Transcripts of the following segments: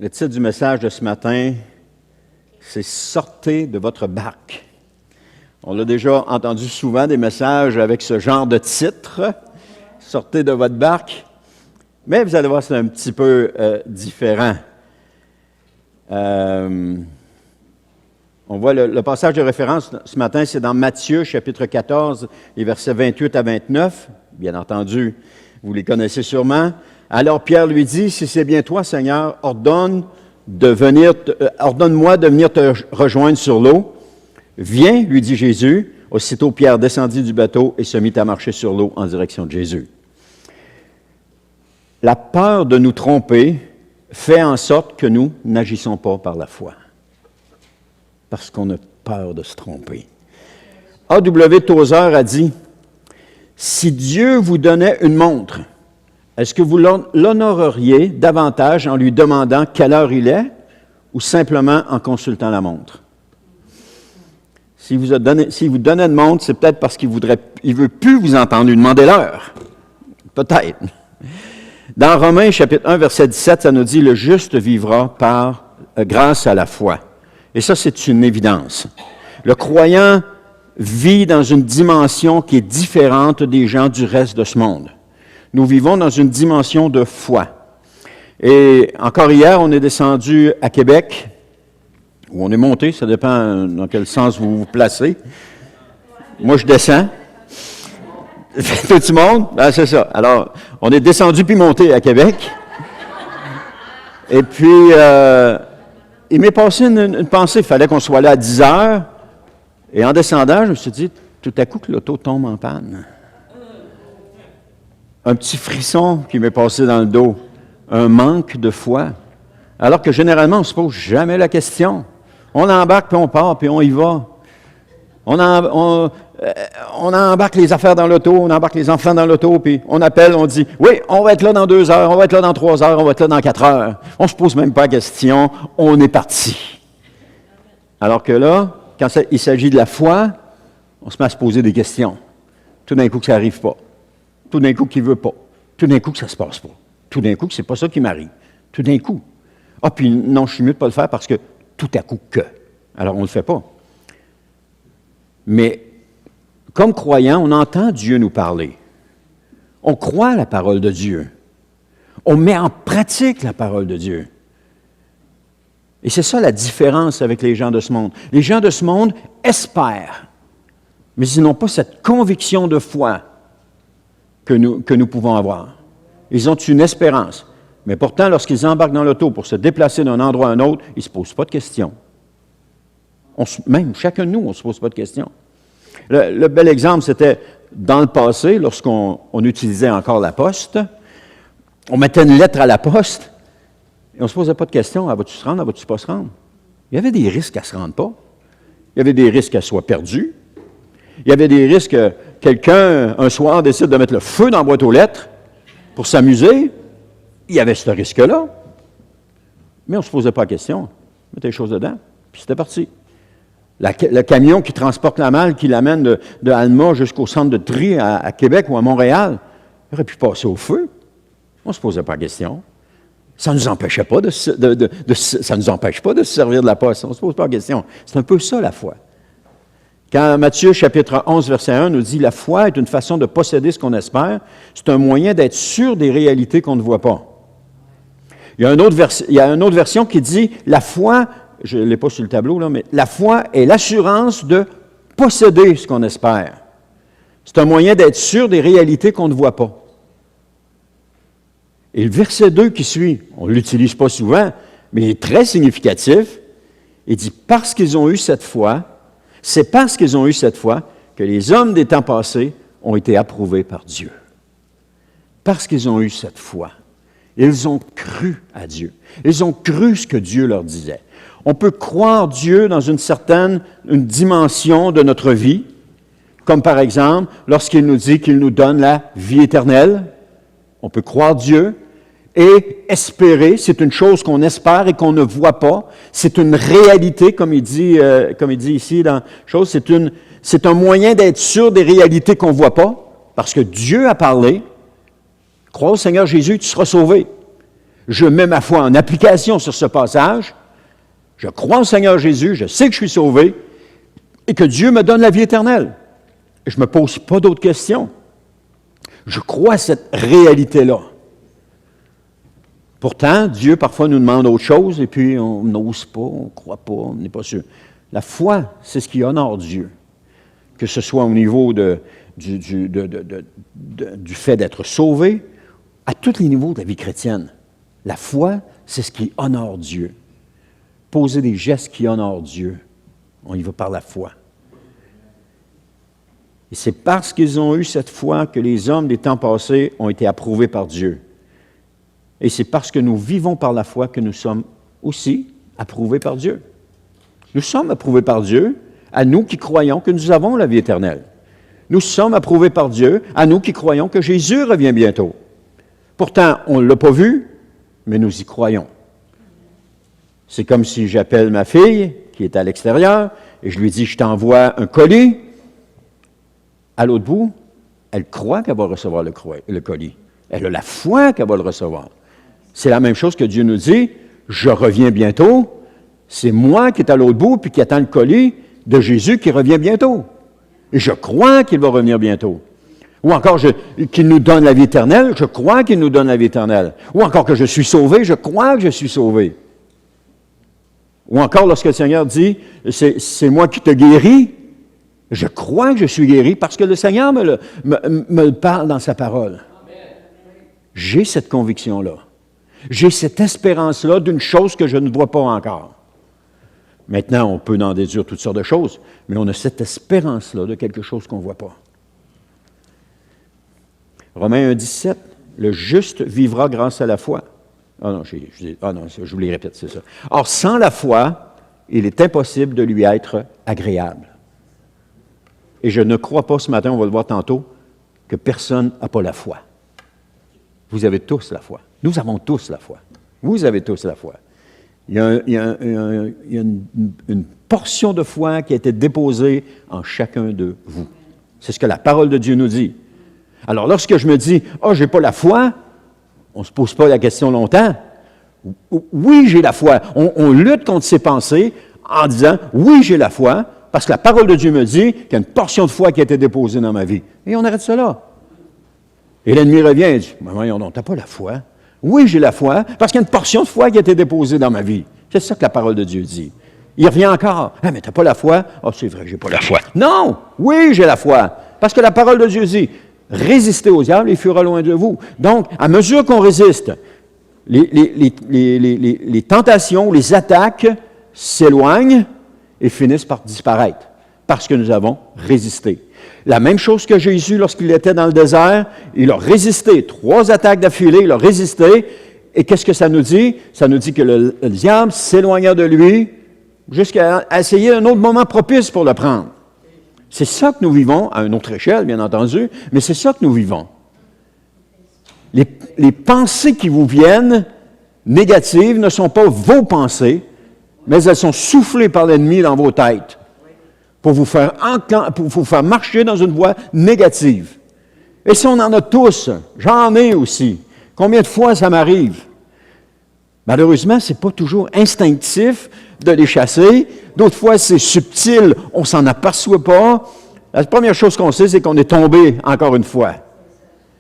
Le titre du message de ce matin, c'est « Sortez de votre barque ». On l'a déjà entendu souvent, des messages avec ce genre de titre, « Sortez de votre barque ». Mais vous allez voir, c'est un petit peu différent. On voit le passage de référence ce matin, c'est dans Matthieu, chapitre 14, les versets 28 à 29. Bien entendu, vous les connaissez sûrement. Alors Pierre lui dit, « Si c'est bien toi, Seigneur, ordonne-moi de venir te rejoindre sur l'eau. » « Viens, lui dit Jésus. Aussitôt Pierre descendit du bateau et se mit à marcher sur l'eau en direction de Jésus. La peur de nous tromper fait en sorte que nous n'agissons pas par la foi. Parce qu'on a peur de se tromper. A.W. Tozer a dit, « Si Dieu vous donnait une montre, est-ce que vous l'honoreriez davantage en lui demandant quelle heure il est ou simplement en consultant la montre? » S'il vous donnait une montre, c'est peut-être parce qu'il ne veut plus vous entendre lui demander l'heure. Peut-être. Dans Romains, chapitre 1, verset 17, ça nous dit « Le juste vivra grâce à la foi ». Et ça, c'est une évidence. Le croyant vit dans une dimension qui est différente des gens du reste de ce monde. Nous vivons dans une dimension de foi. Et encore hier, on est descendu à Québec, où on est monté, ça dépend dans quel sens vous vous placez. Moi, je descends. Tout le monde? Ben, c'est ça. Alors, on est descendu puis monté à Québec. Et puis, il m'est passé une pensée. Il fallait qu'on soit là à 10 heures. Et en descendant, je me suis dit, tout à coup, que l'auto tombe en panne. Un petit frisson qui m'est passé dans le dos. Un manque de foi. Alors que généralement, on ne se pose jamais la question. On embarque, puis on part, puis on y va. On embarque les affaires dans l'auto, on embarque les enfants dans l'auto, puis on appelle, on dit, oui, on va être là dans 2 heures, on va être là dans 3 heures, on va être là dans 4 heures. On ne se pose même pas la question, on est parti. Alors que là, quand il s'agit de la foi, on se met à se poser des questions. Tout d'un coup que ça n'arrive pas. Tout d'un coup qu'il ne veut pas. Tout d'un coup que ça ne se passe pas. Tout d'un coup que ce n'est pas ça qui m'arrive. Tout d'un coup. Ah, puis non, je suis mieux de ne pas le faire parce que tout à coup que. Alors, on ne le fait pas. Mais, comme croyants, on entend Dieu nous parler. On croit la parole de Dieu. On met en pratique la parole de Dieu. Et c'est ça la différence avec les gens de ce monde. Les gens de ce monde espèrent, mais ils n'ont pas cette conviction de foi que nous pouvons avoir. Ils ont une espérance. Mais pourtant, lorsqu'ils embarquent dans l'auto pour se déplacer d'un endroit à un autre, ils ne se posent pas de questions. Même chacun de nous, on ne se pose pas de questions. Le bel exemple, c'était dans le passé, lorsqu'on utilisait encore la poste. On mettait une lettre à la poste et on ne se posait pas de questions. Ah, vas-tu se rendre? Ah, vas-tu pas se rendre? Il y avait des risques qu'elle ne se rende pas. Il y avait des risques qu'elle soit perdue. Il y avait des risques que quelqu'un, un soir, décide de mettre le feu dans la boîte aux lettres pour s'amuser. Il y avait ce risque-là. Mais on ne se posait pas la question. On mettait les choses dedans, puis c'était parti. Le camion qui transporte la malle, qui l'amène de Alma jusqu'au centre de tri à Québec ou à Montréal, il aurait pu passer au feu. On ne se posait pas la question. Ça ne nous empêchait pas ça nous empêche pas de se servir de la poste. On ne se pose pas la question. C'est un peu ça, la foi. Quand Matthieu, chapitre 11, verset 1, nous dit « La foi est une façon de posséder ce qu'on espère. C'est un moyen d'être sûr des réalités qu'on ne voit pas. » Il y a une autre version qui dit « La foi... » Je ne l'ai pas sur le tableau, là, mais la foi est l'assurance de posséder ce qu'on espère. C'est un moyen d'être sûr des réalités qu'on ne voit pas. Et le verset 2 qui suit, on ne l'utilise pas souvent, mais il est très significatif. Il dit, parce qu'ils ont eu cette foi, c'est parce qu'ils ont eu cette foi que les hommes des temps passés ont été approuvés par Dieu. Parce qu'ils ont eu cette foi. Ils ont cru à Dieu. Ils ont cru ce que Dieu leur disait. On peut croire Dieu dans une dimension de notre vie, comme par exemple, lorsqu'il nous dit qu'il nous donne la vie éternelle. On peut croire Dieu et espérer. C'est une chose qu'on espère et qu'on ne voit pas. C'est une réalité, comme il dit ici dans chose. C'est un moyen d'être sûr des réalités qu'on ne voit pas, parce que Dieu a parlé. Crois au Seigneur Jésus, tu seras sauvé. je mets ma foi en application sur ce passage, je crois au Seigneur Jésus, je sais que je suis sauvé et que Dieu me donne la vie éternelle. Je ne me pose pas d'autres questions. Je crois à cette réalité-là. Pourtant, Dieu parfois nous demande autre chose et puis on n'ose pas, on ne croit pas, on n'est pas sûr. La foi, c'est ce qui honore Dieu. Que ce soit au niveau du fait d'être sauvé, à tous les niveaux de la vie chrétienne. La foi, c'est ce qui honore Dieu. Poser des gestes qui honorent Dieu. On y va par la foi. Et c'est parce qu'ils ont eu cette foi que les hommes des temps passés ont été approuvés par Dieu. Et c'est parce que nous vivons par la foi que nous sommes aussi approuvés par Dieu. Nous sommes approuvés par Dieu, à nous qui croyons que nous avons la vie éternelle. Nous sommes approuvés par Dieu, à nous qui croyons que Jésus revient bientôt. Pourtant, on ne l'a pas vu, mais nous y croyons. C'est comme si j'appelle ma fille, qui est à l'extérieur, et je lui dis, je t'envoie un colis. À l'autre bout, elle croit qu'elle va recevoir le colis. Elle a la foi qu'elle va le recevoir. C'est la même chose que Dieu nous dit, je reviens bientôt. C'est moi qui est à l'autre bout, puis qui attend le colis de Jésus qui revient bientôt. Et je crois qu'il va revenir bientôt. Ou encore qu'il nous donne la vie éternelle, je crois qu'il nous donne la vie éternelle. Ou encore que je suis sauvé, je crois que je suis sauvé. Ou encore lorsque le Seigneur dit, c'est moi qui te guéris, je crois que je suis guéri parce que le Seigneur me le parle dans sa parole. J'ai cette conviction-là. J'ai cette espérance-là d'une chose que je ne vois pas encore. Maintenant, on peut en déduire toutes sortes de choses, mais on a cette espérance-là de quelque chose qu'on ne voit pas. Romains 1,17, le juste vivra grâce à la foi. Non, je vous les répète, c'est ça. Or, sans la foi, il est impossible de lui être agréable. Et je ne crois pas ce matin, on va le voir tantôt, que personne n'a pas la foi. Vous avez tous la foi. Nous avons tous la foi. Vous avez tous la foi. Il y a une portion de foi qui a été déposée en chacun de vous. C'est ce que la parole de Dieu nous dit. Alors, lorsque je me dis, « Ah, je n'ai pas la foi », on ne se pose pas la question longtemps. Oui, j'ai la foi. On lutte contre ses pensées en disant, « Oui, j'ai la foi », parce que la parole de Dieu me dit qu'il y a une portion de foi qui a été déposée dans ma vie. Et on arrête cela. Et l'ennemi revient et dit, « Mais voyons donc, tu n'as pas la foi. » Oui, j'ai la foi, parce qu'il y a une portion de foi qui a été déposée dans ma vie. C'est ça que la parole de Dieu dit. Il revient encore. « Ah, mais tu n'as pas la foi. »« Ah, c'est vrai, j'ai pas la foi. » Non! Oui, j'ai la foi. Parce que la parole de Dieu dit, « Résistez au diable, il fuira loin de vous. » Donc, à mesure qu'on résiste, les tentations, les attaques s'éloignent et finissent par disparaître, parce que nous avons résisté. La même chose que Jésus, lorsqu'il était dans le désert, il a résisté. 3 attaques d'affilée, il a résisté. Et qu'est-ce que ça nous dit? Ça nous dit que le diable s'éloigna de lui jusqu'à essayer un autre moment propice pour le prendre. C'est ça que nous vivons, à une autre échelle, bien entendu, mais c'est ça que nous vivons. Les pensées qui vous viennent, négatives, ne sont pas vos pensées, mais elles sont soufflées par l'ennemi dans vos têtes pour vous faire marcher dans une voie négative. Et si on en a tous, j'en ai aussi. Combien de fois ça m'arrive? Malheureusement, ce n'est pas toujours instinctif de les chasser. D'autres fois, c'est subtil, on ne s'en aperçoit pas. La première chose qu'on sait, c'est qu'on est tombé encore une fois.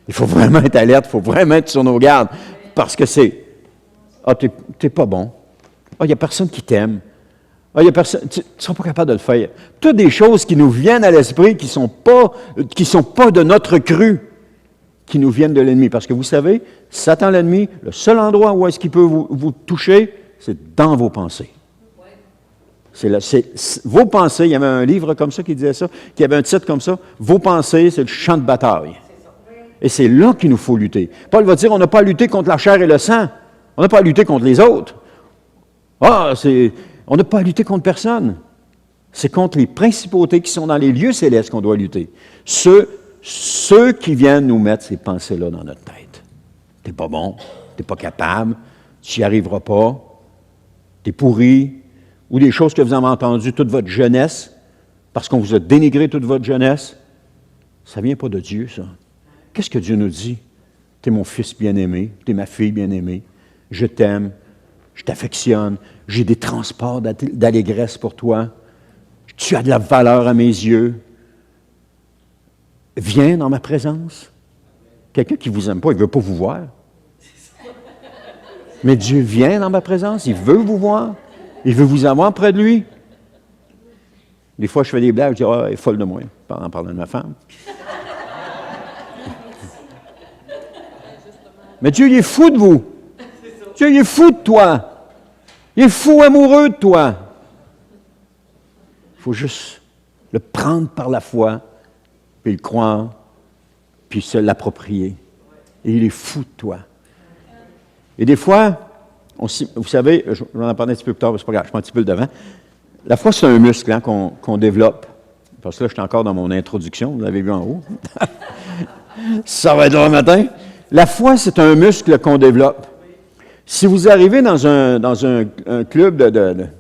Il faut vraiment être alerte, il faut vraiment être sur nos gardes, parce que c'est « Ah, t'es pas bon. Ah, il n'y a personne qui t'aime. Ah, il y a personne, tu ne seras pas capable de le faire. » Toutes des choses qui nous viennent à l'esprit, qui sont pas de notre cru, qui nous viennent de l'ennemi. Parce que vous savez, Satan, l'ennemi, le seul endroit où est-ce qu'il peut vous toucher, c'est dans vos pensées. Vos pensées, il y avait un livre comme ça qui disait ça, qui avait un titre comme ça, « Vos pensées, c'est le champ de bataille ». Et c'est là qu'il nous faut lutter. Paul va dire, on n'a pas à lutter contre la chair et le sang. On n'a pas à lutter contre les autres. On n'a pas à lutter contre personne. C'est contre les principautés qui sont dans les lieux célestes qu'on doit lutter. Ceux qui viennent nous mettre ces pensées-là dans notre tête. T'es pas bon, t'es pas capable, tu n'y arriveras pas, t'es pourri, ou des choses que vous avez entendues toute votre jeunesse, parce qu'on vous a dénigré toute votre jeunesse. Ça ne vient pas de Dieu, ça. Qu'est-ce que Dieu nous dit? Tu es mon fils bien-aimé, tu es ma fille bien-aimée. je t'aime, je t'affectionne, j'ai des transports d'allégresse pour toi, tu as de la valeur à mes yeux. Viens dans ma présence. Quelqu'un qui ne vous aime pas, il ne veut pas vous voir. Mais Dieu vient dans ma présence, il veut vous voir, il veut vous avoir près de lui. Des fois, je fais des blagues, je dis, ah, elle est folle de moi, en parlant de ma femme. Mais Dieu, il est fou de vous. Dieu, il est fou de toi. Il est fou amoureux de toi. Il faut juste le prendre par la foi, puis le croire, puis se l'approprier. Et il est fou de toi. Et des fois, vous savez, j'en ai parlé un petit peu plus tard, mais c'est pas grave, je prends un petit peu le devant. La foi, c'est un muscle qu'on développe. Parce que là, je suis encore dans mon introduction, vous l'avez vu en haut. Ça va être le matin. La foi, c'est un muscle qu'on développe. Si vous arrivez dans un club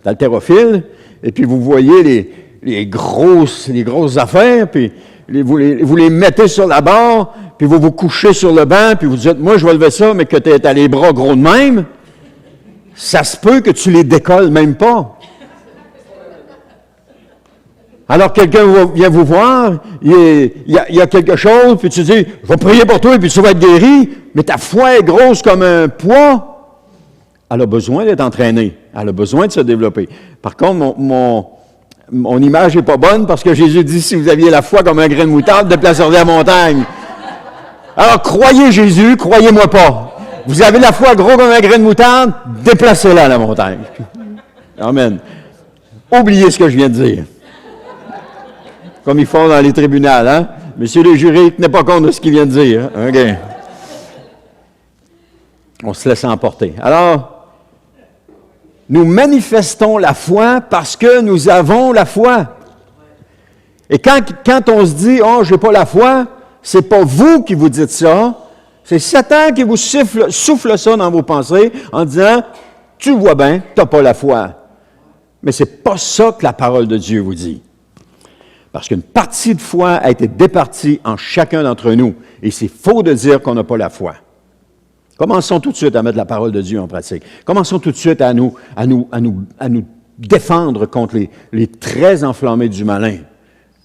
d'haltérophiles, et puis vous voyez les grosses affaires, puis vous les mettez sur la barre, puis vous vous couchez sur le banc, puis vous dites, moi, je vais lever ça, mais que tu as les bras gros de même, ça se peut que tu les décolles même pas. Alors, quelqu'un vient vous voir, il y a quelque chose, puis tu dis, je vais prier pour toi, et puis tu vas être guéri, mais ta foi est grosse comme un poids. Elle a besoin d'être entraînée. Elle a besoin de se développer. Par contre, mon image n'est pas bonne parce que Jésus dit, si vous aviez la foi comme un grain de moutarde, déplaceriez la montagne. Alors, croyez Jésus, croyez-moi pas. Vous avez la foi gros comme un grain de moutarde, déplacez-la la montagne. Amen. Oubliez ce que je viens de dire. Comme ils font dans les tribunaux, hein? Monsieur le jury, tenez pas compte de ce qu'il vient de dire. OK. On se laisse emporter. Alors, nous manifestons la foi parce que nous avons la foi. Et quand on se dit, oh, j'ai pas la foi, c'est pas vous qui vous dites ça, c'est Satan qui vous souffle ça dans vos pensées en disant, tu vois bien, tu n'as pas la foi. Mais c'est pas ça que la parole de Dieu vous dit. Parce qu'une partie de foi a été départie en chacun d'entre nous. Et c'est faux de dire qu'on n'a pas la foi. Commençons tout de suite à mettre la parole de Dieu en pratique. Commençons tout de suite à nous défendre contre les traits enflammés du malin.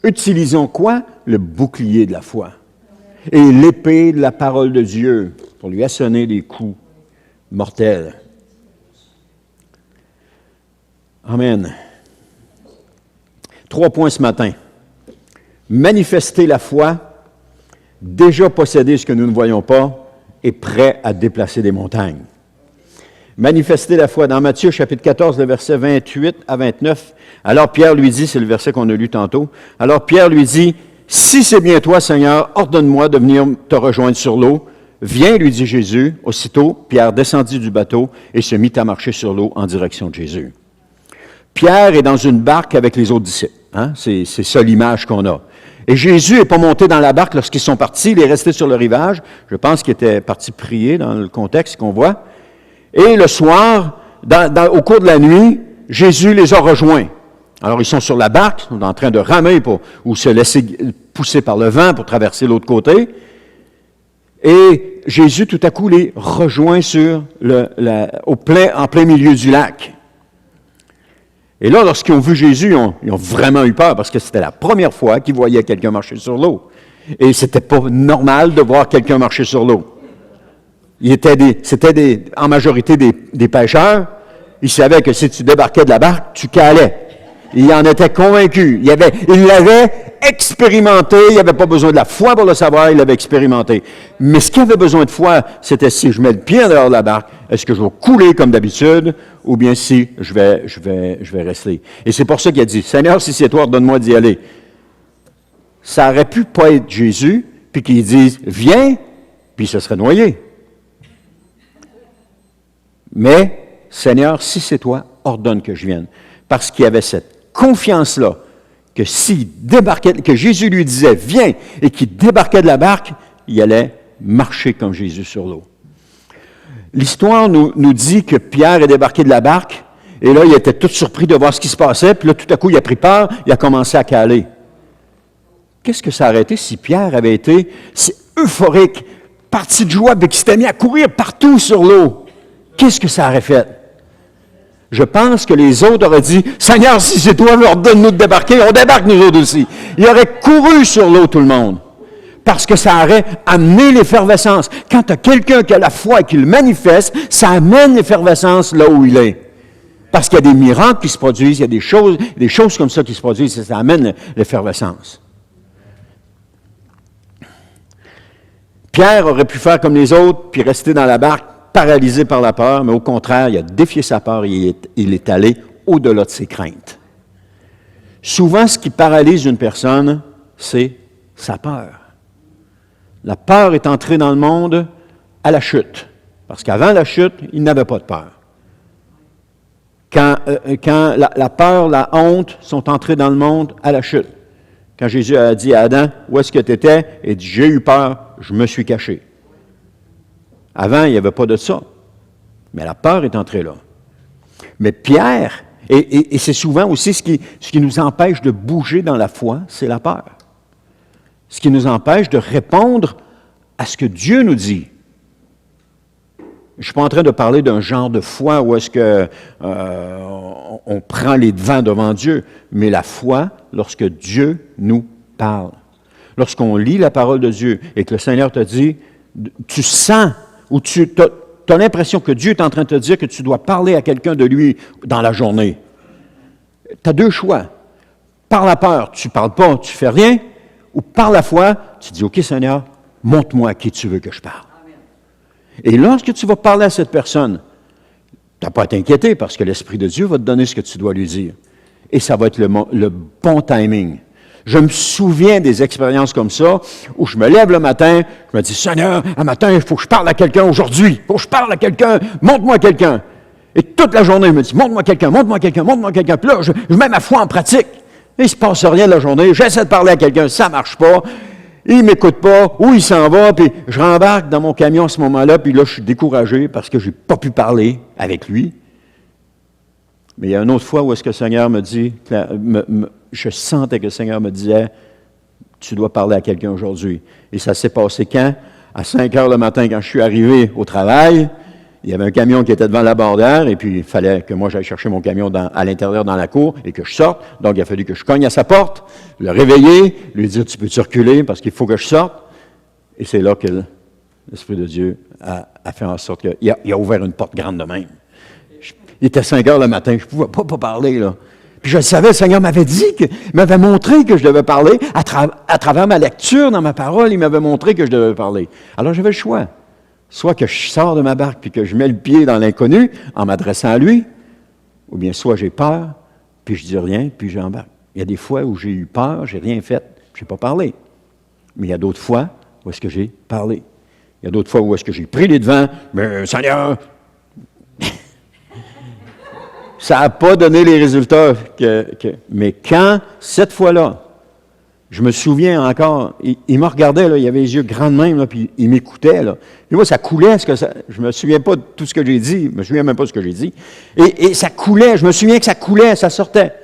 Utilisons quoi? Le bouclier de la foi. Et l'épée de la parole de Dieu pour lui assonner des coups mortels. Amen. 3 points ce matin. Manifester la foi, déjà posséder ce que nous ne voyons pas, et prêt à déplacer des montagnes. Manifester la foi. Dans Matthieu, chapitre 14, le verset 28 à 29, alors Pierre lui dit, c'est le verset qu'on a lu tantôt, alors Pierre lui dit, « Si c'est bien toi, Seigneur, ordonne-moi de venir te rejoindre sur l'eau. » « Viens, lui dit Jésus. » Aussitôt, Pierre descendit du bateau et se mit à marcher sur l'eau en direction de Jésus. Pierre est dans une barque avec les autres disciples. Hein? C'est ça l'image qu'on a. Et Jésus n'est pas monté dans la barque lorsqu'ils sont partis, il est resté sur le rivage. Je pense qu'il était parti prier dans le contexte qu'on voit. Et le soir, au cours de la nuit, Jésus les a rejoints. Alors, ils sont sur la barque, ils sont en train de ramer ou se laisser pousser par le vent pour traverser l'autre côté. Et Jésus, tout à coup, les rejoint en plein milieu du lac. Et là, lorsqu'ils ont vu Jésus, ils ont vraiment eu peur parce que c'était la première fois qu'ils voyaient quelqu'un marcher sur l'eau. Et c'était pas normal de voir quelqu'un marcher sur l'eau. C'était en majorité des pêcheurs. Ils savaient que si tu débarquais de la barque, tu calais. Il en était convaincu. Il l'avait expérimenté. Il n'avait pas besoin de la foi pour le savoir. Il l'avait expérimenté. Mais ce qu'il avait besoin de foi, c'était si je mets le pied en dehors de la barque, est-ce que je vais couler comme d'habitude ou bien si je vais rester. Et c'est pour ça qu'il a dit, Seigneur, si c'est toi, ordonne-moi d'y aller. Ça aurait pu pas être Jésus, puis qu'il dise, viens, puis ce serait noyé. Mais, Seigneur, si c'est toi, ordonne que je vienne. Parce qu'il y avait cette confiance-là, que que Jésus lui disait, viens, et qu'il débarquait de la barque, il allait marcher comme Jésus sur l'eau. L'histoire nous dit que Pierre est débarqué de la barque, et là, il était tout surpris de voir ce qui se passait, puis là, tout à coup, il a pris peur, il a commencé à caler. Qu'est-ce que ça aurait été si Pierre avait été si euphorique, parti de joie, et qu'il s'était mis à courir partout sur l'eau? Qu'est-ce que ça aurait fait? Je pense que les autres auraient dit, « Seigneur, si c'est toi, ordonne-nous de débarquer. » On débarque nous autres aussi. Ils auraient couru sur l'eau, tout le monde. Parce que ça aurait amené l'effervescence. Quand tu as quelqu'un qui a la foi et qui le manifeste, ça amène l'effervescence là où il est. Parce qu'il y a des miracles qui se produisent, il y a des choses comme ça qui se produisent, et ça amène l'effervescence. Pierre aurait pu faire comme les autres, puis rester dans la barque, paralysé par la peur, mais au contraire, il a défié sa peur et il est allé au-delà de ses craintes. Souvent, ce qui paralyse une personne, c'est sa peur. La peur est entrée dans le monde à la chute, parce qu'avant la chute, il n'avait pas de peur. Quand la peur, la honte sont entrées dans le monde à la chute. Quand Jésus a dit à Adam, « Où est-ce que tu étais? » Il dit, « J'ai eu peur, je me suis caché. » Avant, il n'y avait pas de ça. Mais la peur est entrée là. Mais Pierre, et c'est souvent aussi ce qui nous empêche de bouger dans la foi, c'est la peur. Ce qui nous empêche de répondre à ce que Dieu nous dit. Je ne suis pas en train de parler d'un genre de foi où est-ce qu'on prend les devants devant Dieu, mais la foi lorsque Dieu nous parle. Lorsqu'on lit la parole de Dieu et que le Seigneur te dit, tu sens ou tu as l'impression que Dieu est en train de te dire que tu dois parler à quelqu'un de lui dans la journée. Tu as deux choix. Par la peur, tu ne parles pas, tu ne fais rien, ou par la foi, tu dis, OK Seigneur, montre-moi à qui tu veux que je parle. Et lorsque tu vas parler à cette personne, tu n'as pas à t'inquiéter parce que l'Esprit de Dieu va te donner ce que tu dois lui dire. Et ça va être le bon timing. Je me souviens des expériences comme ça, où je me lève le matin, je me dis, Seigneur, un matin, il faut que je parle à quelqu'un aujourd'hui. Il faut que je parle à quelqu'un. Montre-moi quelqu'un. Et toute la journée, je me dis, montre-moi quelqu'un, montre-moi quelqu'un, montre-moi quelqu'un. Puis là, je mets ma foi en pratique. Et il ne se passe rien de la journée. J'essaie de parler à quelqu'un, ça ne marche pas. Il ne m'écoute pas, ou il s'en va, puis je rembarque dans mon camion à ce moment-là, puis là, je suis découragé parce que je n'ai pas pu parler avec lui. Mais il y a une autre fois où est-ce que le Seigneur me dit, je sentais que le Seigneur me disait, tu dois parler à quelqu'un aujourd'hui. Et ça s'est passé quand? À 5 heures le matin, quand je suis arrivé au travail, il y avait un camion qui était devant la barrière, et puis il fallait que moi j'aille chercher mon camion à l'intérieur dans la cour, et que je sorte. Donc il a fallu que je cogne à sa porte, le réveiller, lui dire, tu peux circuler parce qu'il faut que je sorte. Et c'est là que l'Esprit de Dieu a fait en sorte qu'il a ouvert une porte grande de même. Il était 5 heures le matin, je ne pouvais pas parler, là. Puis je le savais, le Seigneur m'avait m'avait montré que je devais parler. À travers ma lecture dans ma parole, il m'avait montré que je devais parler. Alors j'avais le choix. Soit que je sors de ma barque puis que je mets le pied dans l'inconnu en m'adressant à lui, ou bien soit j'ai peur, puis je dis rien, puis j'embarque. Il y a des fois où j'ai eu peur, j'ai rien fait, je n'ai pas parlé. Mais il y a d'autres fois où est-ce que j'ai parlé. Il y a d'autres fois où est-ce que j'ai pris les devants, mais Seigneur, ça n'a pas donné les résultats. Mais quand, cette fois-là, je me souviens encore, il me regardait, là, il avait les yeux grands de même, là, puis il m'écoutait. Là. Puis moi, ça coulait. Je ne me souviens pas de tout ce que j'ai dit. Je ne me souviens même pas de ce que j'ai dit. Et ça coulait. Je me souviens que ça coulait, ça sortait.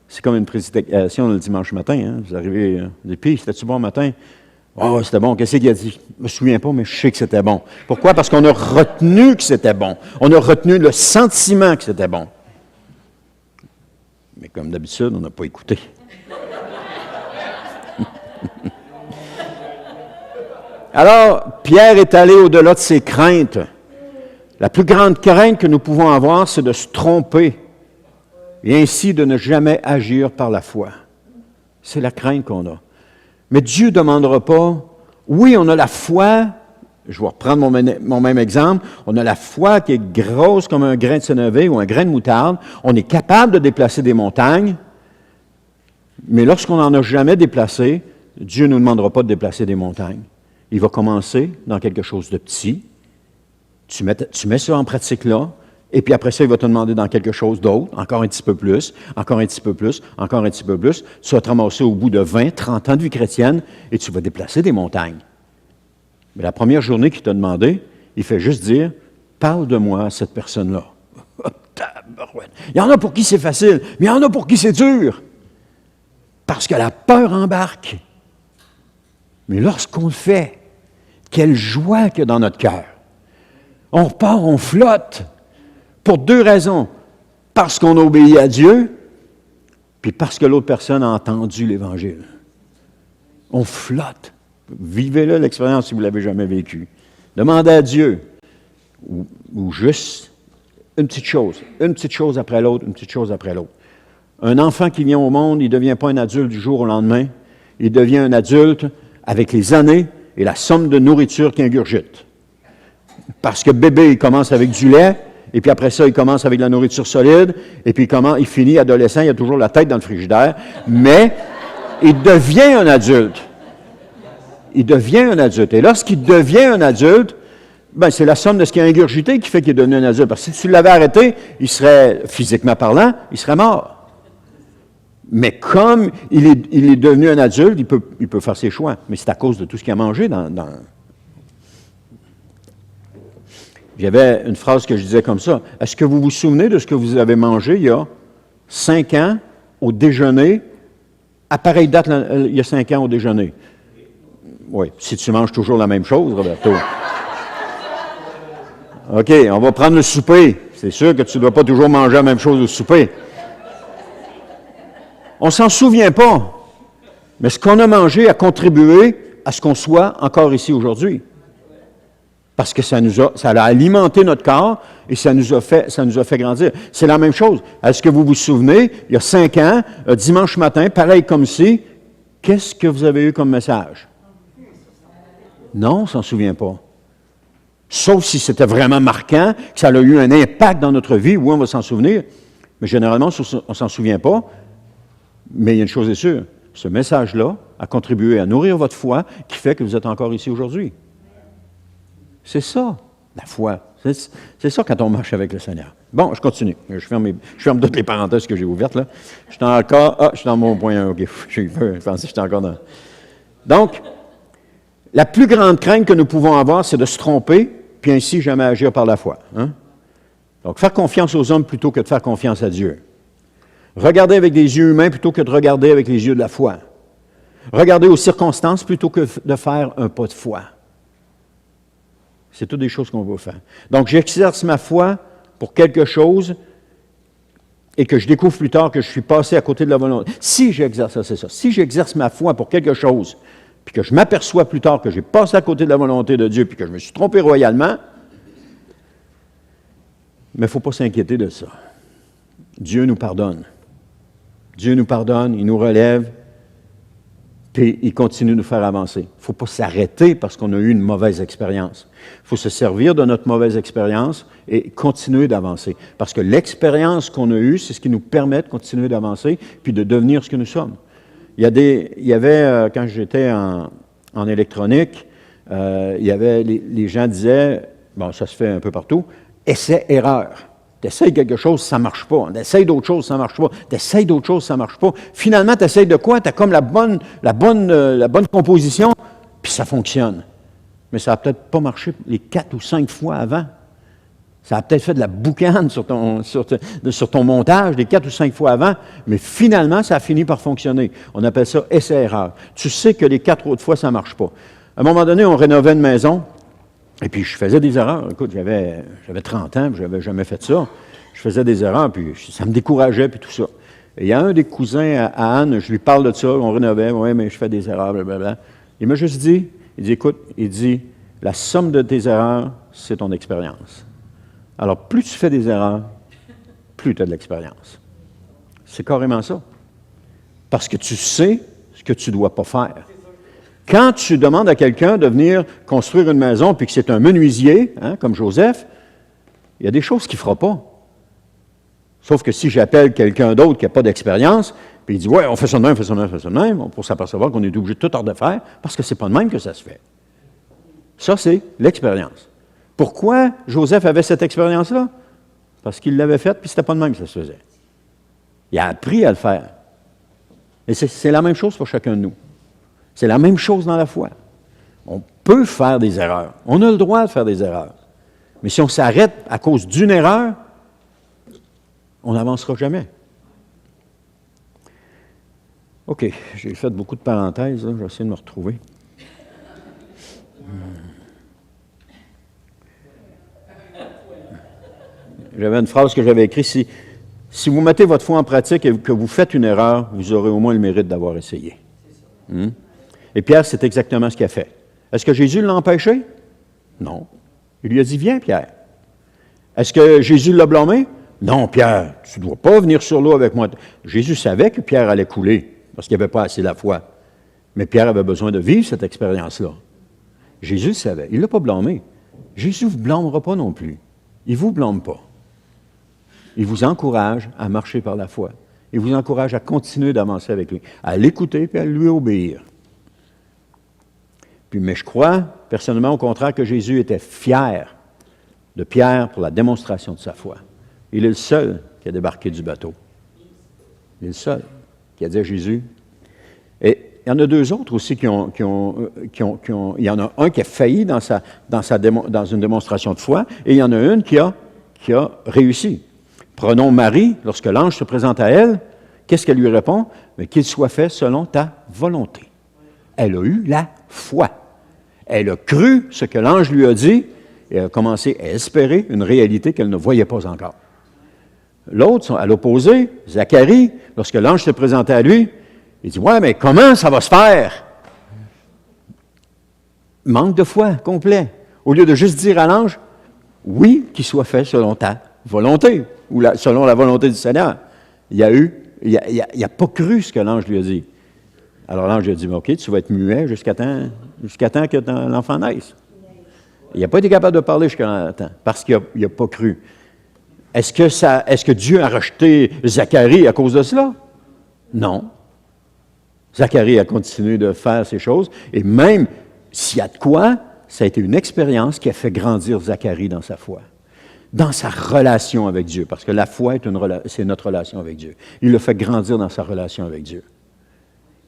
C'est comme une prédication le dimanche matin. Hein. Vous arrivez, puis c'était-tu bon matin? Oh, c'était bon. Qu'est-ce qu'il a dit? Je ne me souviens pas, mais je sais que c'était bon. Pourquoi? Parce qu'on a retenu que c'était bon. On a retenu le sentiment que c'était bon. Mais comme d'habitude, on n'a pas écouté. Alors, Pierre est allé au-delà de ses craintes. La plus grande crainte que nous pouvons avoir, c'est de se tromper et ainsi de ne jamais agir par la foi. C'est la crainte qu'on a. Mais Dieu ne demandera pas, oui, on a la foi, je vais reprendre mon même exemple, on a la foi qui est grosse comme un grain de sénévé ou un grain de moutarde, on est capable de déplacer des montagnes, mais lorsqu'on n'en a jamais déplacé, Dieu ne nous demandera pas de déplacer des montagnes. Il va commencer dans quelque chose de petit, tu mets ça en pratique là, et puis après ça, il va te demander dans quelque chose d'autre, encore un petit peu plus, encore un petit peu plus, encore un petit peu plus. Tu vas te ramasser au bout de 20, 30 ans de vie chrétienne et tu vas déplacer des montagnes. Mais la première journée qu'il t'a demandé, il fait juste dire, parle de moi à cette personne-là. Il y en a pour qui c'est facile, mais il y en a pour qui c'est dur. Parce que la peur embarque. Mais lorsqu'on le fait, quelle joie qu'il y a dans notre cœur. On repart, on flotte. Pour deux raisons. Parce qu'on obéit à Dieu, puis parce que l'autre personne a entendu l'Évangile. On flotte. Vivez-le l'expérience si vous ne l'avez jamais vécue. Demandez à Dieu, ou juste une petite chose après l'autre, une petite chose après l'autre. Un enfant qui vient au monde, il ne devient pas un adulte du jour au lendemain. Il devient un adulte avec les années et la somme de nourriture qu'il ingurgite. Parce que bébé, il commence avec du lait, et puis après ça, il commence avec de la nourriture solide, et puis il finit adolescent, il a toujours la tête dans le frigidaire, mais il devient un adulte. Il devient un adulte. Et lorsqu'il devient un adulte, ben c'est la somme de ce qu'il a ingurgité qui fait qu'il est devenu un adulte. Parce que si tu l'avais arrêté, il serait, physiquement parlant, il serait mort. Mais comme il est devenu un adulte, il peut faire ses choix. Mais c'est à cause de tout ce qu'il a mangé dans... J'avais une phrase que je disais comme ça. Est-ce que vous vous souvenez de ce que vous avez mangé il y a 5 ans au déjeuner, à pareille date il y a 5 ans au déjeuner? Oui, si tu manges toujours la même chose, Roberto. OK, on va prendre le souper. C'est sûr que tu ne dois pas toujours manger la même chose au souper. On ne s'en souvient pas. Mais ce qu'on a mangé a contribué à ce qu'on soit encore ici aujourd'hui. Parce que ça a alimenté notre corps et ça nous a fait grandir. C'est la même chose. Est-ce que vous vous souvenez, il y a 5 ans, dimanche matin, pareil comme ici, qu'est-ce que vous avez eu comme message? Non, on ne s'en souvient pas. Sauf si c'était vraiment marquant, que ça a eu un impact dans notre vie, oui, on va s'en souvenir. Mais généralement, on ne s'en souvient pas. Mais il y a une chose est sûre, ce message-là a contribué à nourrir votre foi qui fait que vous êtes encore ici aujourd'hui. C'est ça, la foi. C'est ça quand on marche avec le Seigneur. Bon, je continue. Je ferme toutes les parenthèses que j'ai ouvertes, là. Je suis dans mon point 1. OK, je pensais que j'étais encore dans... Donc, la plus grande crainte que nous pouvons avoir, c'est de se tromper, puis ainsi jamais agir par la foi. Hein? Donc, faire confiance aux hommes plutôt que de faire confiance à Dieu. Regarder avec des yeux humains plutôt que de regarder avec les yeux de la foi. Regarder aux circonstances plutôt que de faire un pas de foi. C'est toutes des choses qu'on va faire. Donc, j'exerce ma foi pour quelque chose et que je découvre plus tard que je suis passé à côté de la volonté. Si j'exerce ma foi pour quelque chose, puis que je m'aperçois plus tard que j'ai passé à côté de la volonté de Dieu, puis que je me suis trompé royalement, mais il ne faut pas s'inquiéter de ça. Dieu nous pardonne. Dieu nous pardonne, il nous relève, puis il continue de nous faire avancer. Il ne faut pas s'arrêter parce qu'on a eu une mauvaise expérience. Il faut se servir de notre mauvaise expérience et continuer d'avancer. Parce que l'expérience qu'on a eue, c'est ce qui nous permet de continuer d'avancer puis de devenir ce que nous sommes. Il y avait, quand j'étais en électronique, les gens disaient, bon, ça se fait un peu partout, essai-erreur. Tu essaies quelque chose, ça ne marche pas. Tu essaies d'autres choses, ça ne marche pas. Tu essaies d'autres choses, ça ne marche pas. Finalement, tu essaies de quoi? Tu as comme la bonne composition, puis ça fonctionne. Mais ça n'a peut-être pas marché les 4 ou 5 fois avant. Ça a peut-être fait de la boucane sur ton montage les 4 ou 5 fois avant, mais finalement, ça a fini par fonctionner. On appelle ça essai-erreur. Tu sais que les 4 autres fois, ça ne marche pas. À un moment donné, on rénovait une maison, et puis je faisais des erreurs. Écoute, j'avais 30 ans, puis je n'avais jamais fait ça. Je faisais des erreurs, puis ça me décourageait, puis tout ça. Et il y a un des cousins à Anne, je lui parle de ça, on rénovait, oui, mais je fais des erreurs, blablabla. Il m'a juste dit, écoute, la somme de tes erreurs, c'est ton expérience. Alors, plus tu fais des erreurs, plus tu as de l'expérience. C'est carrément ça. Parce que tu sais ce que tu ne dois pas faire. Quand tu demandes à quelqu'un de venir construire une maison, puis que c'est un menuisier, hein, comme Joseph, il y a des choses qu'il ne fera pas. Sauf que si j'appelle quelqu'un d'autre qui n'a pas d'expérience, puis il dit « Ouais, on fait ça de même, on fait ça de même, on fait ça de même », on peut s'apercevoir qu'on est obligé de tout refaire, parce que ce n'est pas de même que ça se fait. Ça, c'est l'expérience. Pourquoi Joseph avait cette expérience-là? Parce qu'il l'avait faite, puis c'était pas de même que ça se faisait. Il a appris à le faire. Et c'est la même chose pour chacun de nous. C'est la même chose dans la foi. On peut faire des erreurs. On a le droit de faire des erreurs. Mais si on s'arrête à cause d'une erreur, on n'avancera jamais. OK, j'ai fait beaucoup de parenthèses, là. Je vais essayer de me retrouver. J'avais une phrase que j'avais écrite, si vous mettez votre foi en pratique et que vous faites une erreur, vous aurez au moins le mérite d'avoir essayé. Et Pierre, c'est exactement ce qu'il a fait. Est-ce que Jésus l'a empêché? Non. Il lui a dit, viens, Pierre. Est-ce que Jésus l'a blâmé? Non, Pierre, tu ne dois pas venir sur l'eau avec moi. Jésus savait que Pierre allait couler parce qu'il n'avait pas assez la foi. Mais Pierre avait besoin de vivre cette expérience-là. Jésus le savait. Il ne l'a pas blâmé. Jésus ne vous blâmera pas non plus. Il ne vous blâme pas. Il vous encourage à marcher par la foi. Il vous encourage à continuer d'avancer avec lui, à l'écouter et à lui obéir. Mais je crois, personnellement, au contraire, que Jésus était fier de Pierre pour la démonstration de sa foi. Il est le seul qui a débarqué du bateau. Il est le seul qui a dit à Jésus. Et il y en a deux autres aussi il y en a un qui a failli dans une démonstration de foi, et il y en a une qui a réussi. Prenons Marie, lorsque l'ange se présente à elle, qu'est-ce qu'elle lui répond? Mais qu'il soit fait selon ta volonté. Elle a eu la foi. Elle a cru ce que l'ange lui a dit, et elle a commencé à espérer une réalité qu'elle ne voyait pas encore. L'autre, à l'opposé, Zacharie, lorsque l'ange se présentait à lui, il dit, « Ouais, mais comment ça va se faire? » Manque de foi complet. Au lieu de juste dire à l'ange, « Oui, qu'il soit fait selon ta volonté, ou selon la volonté du Seigneur. » Il n'a pas cru ce que l'ange lui a dit. Alors l'ange lui a dit, « OK, tu vas être muet jusqu'à temps que l'enfant naisse. » Il n'a pas été capable de parler jusqu'à temps, parce qu'il n'a pas cru. Est-ce que Dieu a rejeté Zacharie à cause de cela? Non. Zacharie a continué de faire ces choses, et même s'il y a de quoi, ça a été une expérience qui a fait grandir Zacharie dans sa foi, dans sa relation avec Dieu, parce que la foi, c'est notre relation avec Dieu. Il l'a fait grandir dans sa relation avec Dieu.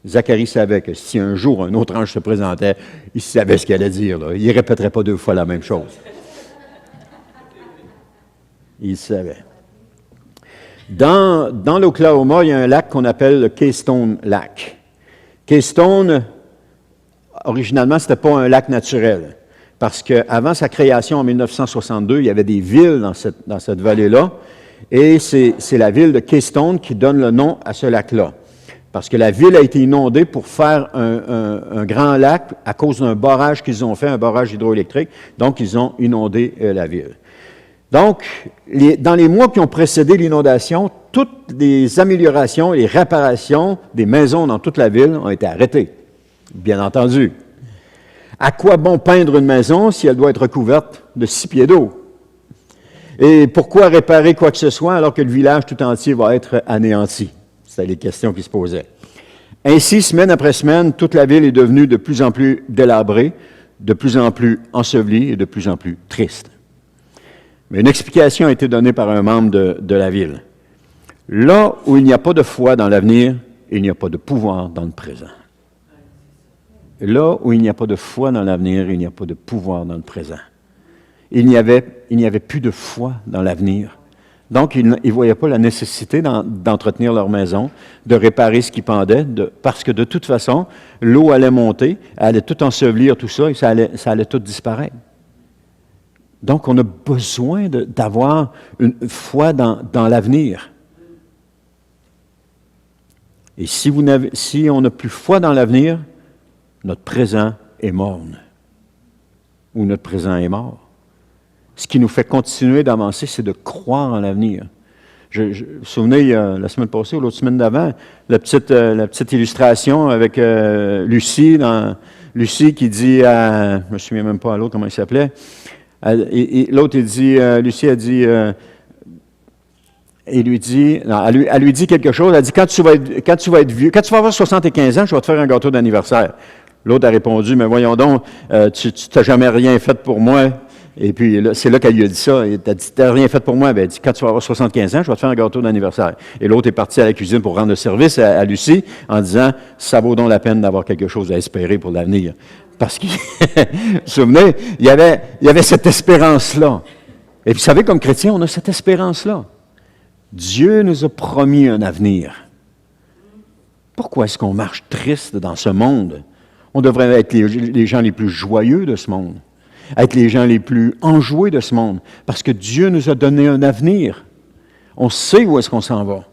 Zacharie savait que si un jour un autre ange se présentait, il savait ce qu'il allait dire. Là. Il ne répéterait pas deux fois la même chose. Il savait. Dans l'Oklahoma, il y a un lac qu'on appelle le Keystone Lake. Keystone, originalement, ce n'était pas un lac naturel, parce qu'avant sa création en 1962, il y avait des villes dans cette vallée-là, et c'est la ville de Keystone qui donne le nom à ce lac-là. Parce que la ville a été inondée pour faire un grand lac à cause d'un barrage qu'ils ont fait, un barrage hydroélectrique. Donc, ils ont inondé la ville. Donc, dans les mois qui ont précédé l'inondation, toutes les améliorations et les réparations des maisons dans toute la ville ont été arrêtées, bien entendu. À quoi bon peindre une maison si elle doit être recouverte de 6 pieds d'eau? Et pourquoi réparer quoi que ce soit alors que le village tout entier va être anéanti? C'était les questions qui se posaient. Ainsi, semaine après semaine, toute la ville est devenue de plus en plus délabrée, de plus en plus ensevelie et de plus en plus triste. Mais une explication a été donnée par un membre de la ville. Là où il n'y a pas de foi dans l'avenir, il n'y a pas de pouvoir dans le présent. Là où il n'y a pas de foi dans l'avenir, il n'y a pas de pouvoir dans le présent. Il n'y avait plus de foi dans l'avenir. Donc, ils ne voyaient pas la nécessité d'entretenir leur maison, de réparer ce qui pendait, parce que de toute façon, l'eau allait monter, elle allait tout ensevelir, tout ça, et ça allait tout disparaître. Donc, on a besoin d'avoir une foi dans l'avenir. Et si on n'a plus foi dans l'avenir, notre présent est morne, ou notre présent est mort. Ce qui nous fait continuer d'avancer, c'est de croire en l'avenir. Vous vous souvenez, la semaine passée ou l'autre semaine d'avant, la petite illustration avec Lucie qui dit à... Je ne me souviens même pas à l'autre comment il s'appelait. L'autre, Lucie a dit... elle lui dit quelque chose. Elle dit, quand tu vas être vieux, quand tu vas avoir 75 ans, je vais te faire un gâteau d'anniversaire. L'autre a répondu, mais voyons donc, tu n'as jamais rien fait pour moi. Et puis, c'est là qu'elle lui a dit ça. Elle a dit, tu n'as rien fait pour moi. Ben, elle dit, quand tu vas avoir 75 ans, je vais te faire un gâteau d'anniversaire. Et l'autre est parti à la cuisine pour rendre le service à Lucie en disant, ça vaut donc la peine d'avoir quelque chose à espérer pour l'avenir. Parce que, vous vous souvenez, il y avait cette espérance-là. Et puis, vous savez, comme chrétiens, on a cette espérance-là. Dieu nous a promis un avenir. Pourquoi est-ce qu'on marche triste dans ce monde? On devrait être les gens les plus joyeux de ce monde. être les gens les plus enjoués de ce monde, parce que Dieu nous a donné un avenir. On sait où est-ce qu'on s'en va.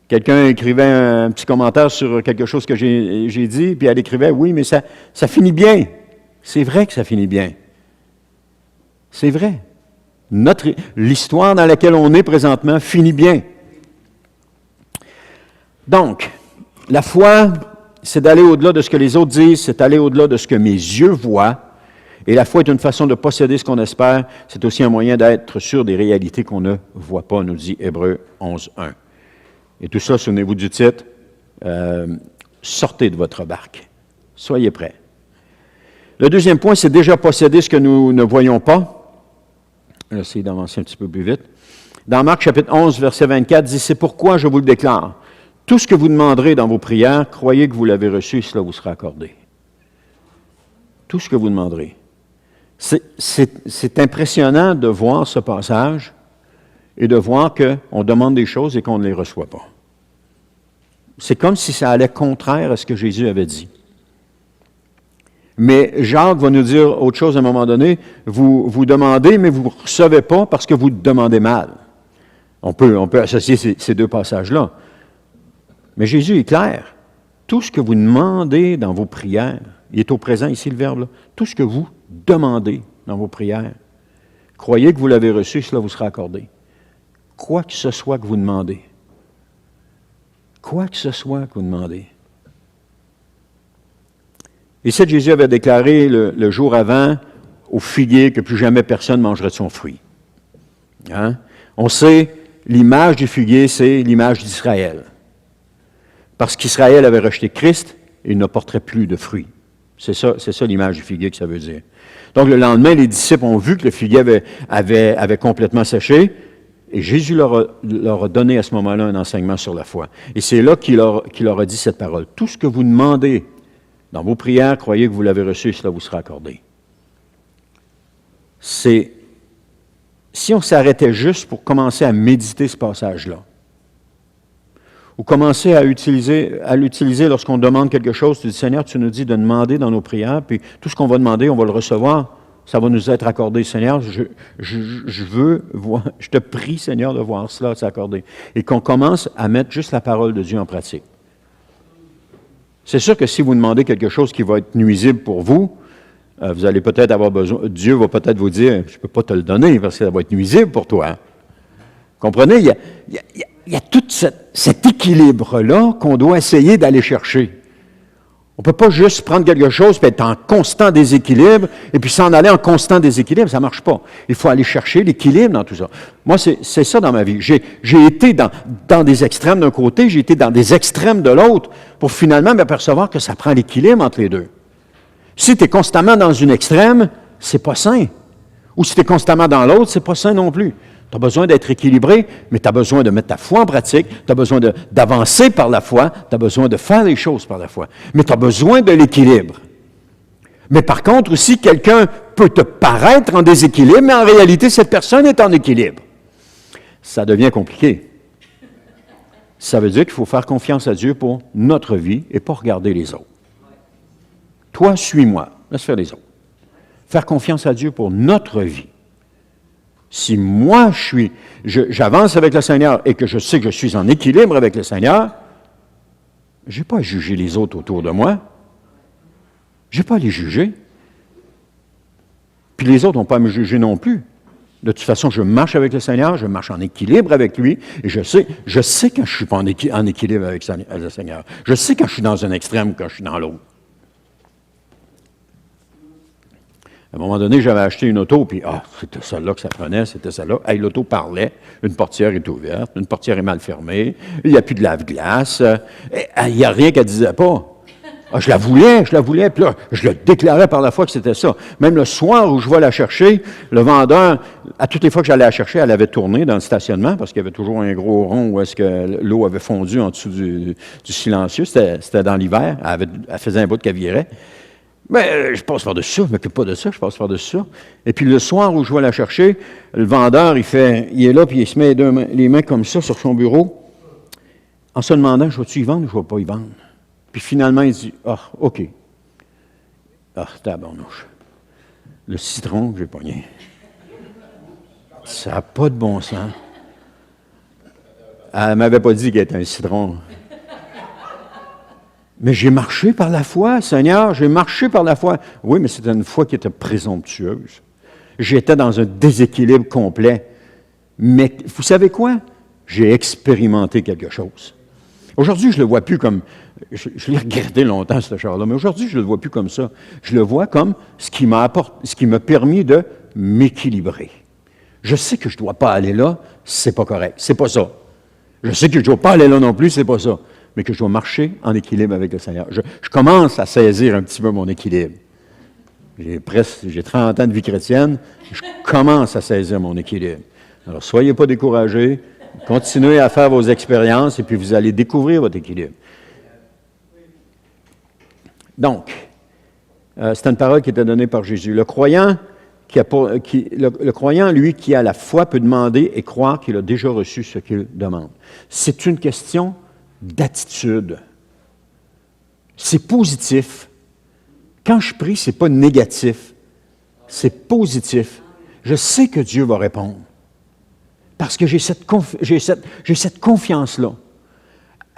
Quelqu'un écrivait un petit commentaire sur quelque chose que j'ai dit, puis elle écrivait, oui, mais ça finit bien. C'est vrai que ça finit bien. C'est vrai. L'histoire dans laquelle on est présentement finit bien. Donc, la foi, c'est d'aller au-delà de ce que les autres disent, c'est d'aller au-delà de ce que mes yeux voient. Et la foi est une façon de posséder ce qu'on espère. C'est aussi un moyen d'être sûr des réalités qu'on ne voit pas, nous dit Hébreux 11.1. Et tout ça, souvenez-vous du titre, sortez de votre barque. Soyez prêts. Le deuxième point, c'est déjà posséder ce que nous ne voyons pas. Je vais essayer d'avancer un petit peu plus vite. Dans Marc chapitre 11, verset 24, dit, « C'est pourquoi je vous le déclare. Tout ce que vous demanderez dans vos prières, croyez que vous l'avez reçu et cela vous sera accordé. » Tout ce que vous demanderez. C'est impressionnant de voir ce passage et de voir qu'on demande des choses et qu'on ne les reçoit pas. C'est comme si ça allait contraire à ce que Jésus avait dit. Mais Jacques va nous dire autre chose à un moment donné. Vous demandez, mais vous ne recevez pas parce que vous demandez mal. On peut associer ces deux passages-là. Mais Jésus est clair. Tout ce que vous demandez dans vos prières, il est au présent ici le verbe, là, tout ce que vous demandez dans vos prières, croyez que vous l'avez reçu, cela vous sera accordé. Quoi que ce soit que vous demandez. Quoi que ce soit que vous demandez. Et ça, Jésus avait déclaré le jour avant au figuier que plus jamais personne ne mangerait de son fruit. Hein? On sait, l'image du figuier, c'est l'image d'Israël. Parce qu'Israël avait rejeté Christ, il ne porterait plus de fruits. C'est ça l'image du figuier que ça veut dire. Donc le lendemain, les disciples ont vu que le figuier avait complètement séché, et Jésus leur a donné à ce moment-là un enseignement sur la foi. Et c'est là qu'il leur a dit cette parole. Tout ce que vous demandez dans vos prières, croyez que vous l'avez reçu et cela vous sera accordé. Si on s'arrêtait juste pour commencer à méditer ce passage-là, ou commencer à l'utiliser lorsqu'on demande quelque chose, tu dis, Seigneur, tu nous dis de demander dans nos prières, puis tout ce qu'on va demander, on va le recevoir, ça va nous être accordé. Seigneur, je veux voir, je te prie, Seigneur, de voir cela s'accorder. Et qu'on commence à mettre juste la parole de Dieu en pratique. C'est sûr que si vous demandez quelque chose qui va être nuisible pour vous, vous allez peut-être avoir besoin, Dieu va peut-être vous dire, je ne peux pas te le donner parce que ça va être nuisible pour toi. Comprenez? Il y a tout cet équilibre-là qu'on doit essayer d'aller chercher. On ne peut pas juste prendre quelque chose et être en constant déséquilibre et puis s'en aller en constant déséquilibre, ça ne marche pas. Il faut aller chercher l'équilibre dans tout ça. Moi, c'est ça dans ma vie. J'ai été dans des extrêmes d'un côté, j'ai été dans des extrêmes de l'autre pour finalement m'apercevoir que ça prend l'équilibre entre les deux. Si tu es constamment dans une extrême, c'est pas sain. Ou si tu es constamment dans l'autre, c'est pas sain non plus. Tu as besoin d'être équilibré, mais tu as besoin de mettre ta foi en pratique, tu as besoin d'avancer par la foi, tu as besoin de faire les choses par la foi. Mais tu as besoin de l'équilibre. Mais par contre, aussi, quelqu'un peut te paraître en déséquilibre, mais en réalité, cette personne est en équilibre. Ça devient compliqué. Ça veut dire qu'il faut faire confiance à Dieu pour notre vie et pas regarder les autres. Toi, suis-moi. Laisse faire les autres. Faire confiance à Dieu pour notre vie. Si moi, j'avance avec le Seigneur et que je sais que je suis en équilibre avec le Seigneur, je n'ai pas à juger les autres autour de moi. Je n'ai pas à les juger. Puis les autres n'ont pas à me juger non plus. De toute façon, je marche avec le Seigneur, je marche en équilibre avec lui, et je sais quand je ne suis pas en équilibre avec le Seigneur. Je sais quand je suis dans un extrême ou quand je suis dans l'autre. À un moment donné, j'avais acheté une auto, puis c'était celle-là que ça prenait, c'était celle-là. Hey, l'auto parlait, une portière est ouverte, une portière est mal fermée, il n'y a plus de lave-glace, il n'y a rien qu'elle ne disait pas. Je la voulais, puis là, je le déclarais par la foi que c'était ça. Même le soir où je vais la chercher, le vendeur, à toutes les fois que j'allais la chercher, elle avait tourné dans le stationnement, parce qu'il y avait toujours un gros rond où est-ce que l'eau avait fondu en dessous du silencieux, c'était dans l'hiver, elle faisait un bout qu'elle virait. Mais je passe par-dessus ça, je ne m'occupe pas de ça, je passe par-dessus ça. Et puis le soir où je vais la chercher, le vendeur, il est là, puis il se met les mains comme ça sur son bureau, en se demandant, je vais-tu y vendre ou je ne vais pas y vendre? Puis finalement, il dit, OK. C'était à Bornouche. Le citron que j'ai pogné. Ça n'a pas de bon sens. Elle ne m'avait pas dit qu'elle était un citron. Mais j'ai marché par la foi, Seigneur, j'ai marché par la foi. Oui, mais c'était une foi qui était présomptueuse. J'étais dans un déséquilibre complet. Mais vous savez quoi? J'ai expérimenté quelque chose. Aujourd'hui, je ne le vois plus comme... Je l'ai regardé longtemps, ce char-là, mais aujourd'hui, je ne le vois plus comme ça. Je le vois comme ce qui m'a permis de m'équilibrer. Je sais que je ne dois pas aller là, c'est pas correct, c'est pas ça. Je sais que je ne dois pas aller là non plus, c'est pas ça. Mais que je dois marcher en équilibre avec le Seigneur. Je commence à saisir un petit peu mon équilibre. J'ai 30 ans de vie chrétienne, je commence à saisir mon équilibre. Alors, soyez pas découragés, continuez à faire vos expériences et puis vous allez découvrir votre équilibre. Donc, c'est une parole qui était donnée par Jésus. Le croyant, le croyant, lui, qui a la foi, peut demander et croire qu'il a déjà reçu ce qu'il demande. C'est une question d'attitude. C'est positif. Quand je prie, ce n'est pas négatif. C'est positif. Je sais que Dieu va répondre. Parce que j'ai cette confiance-là.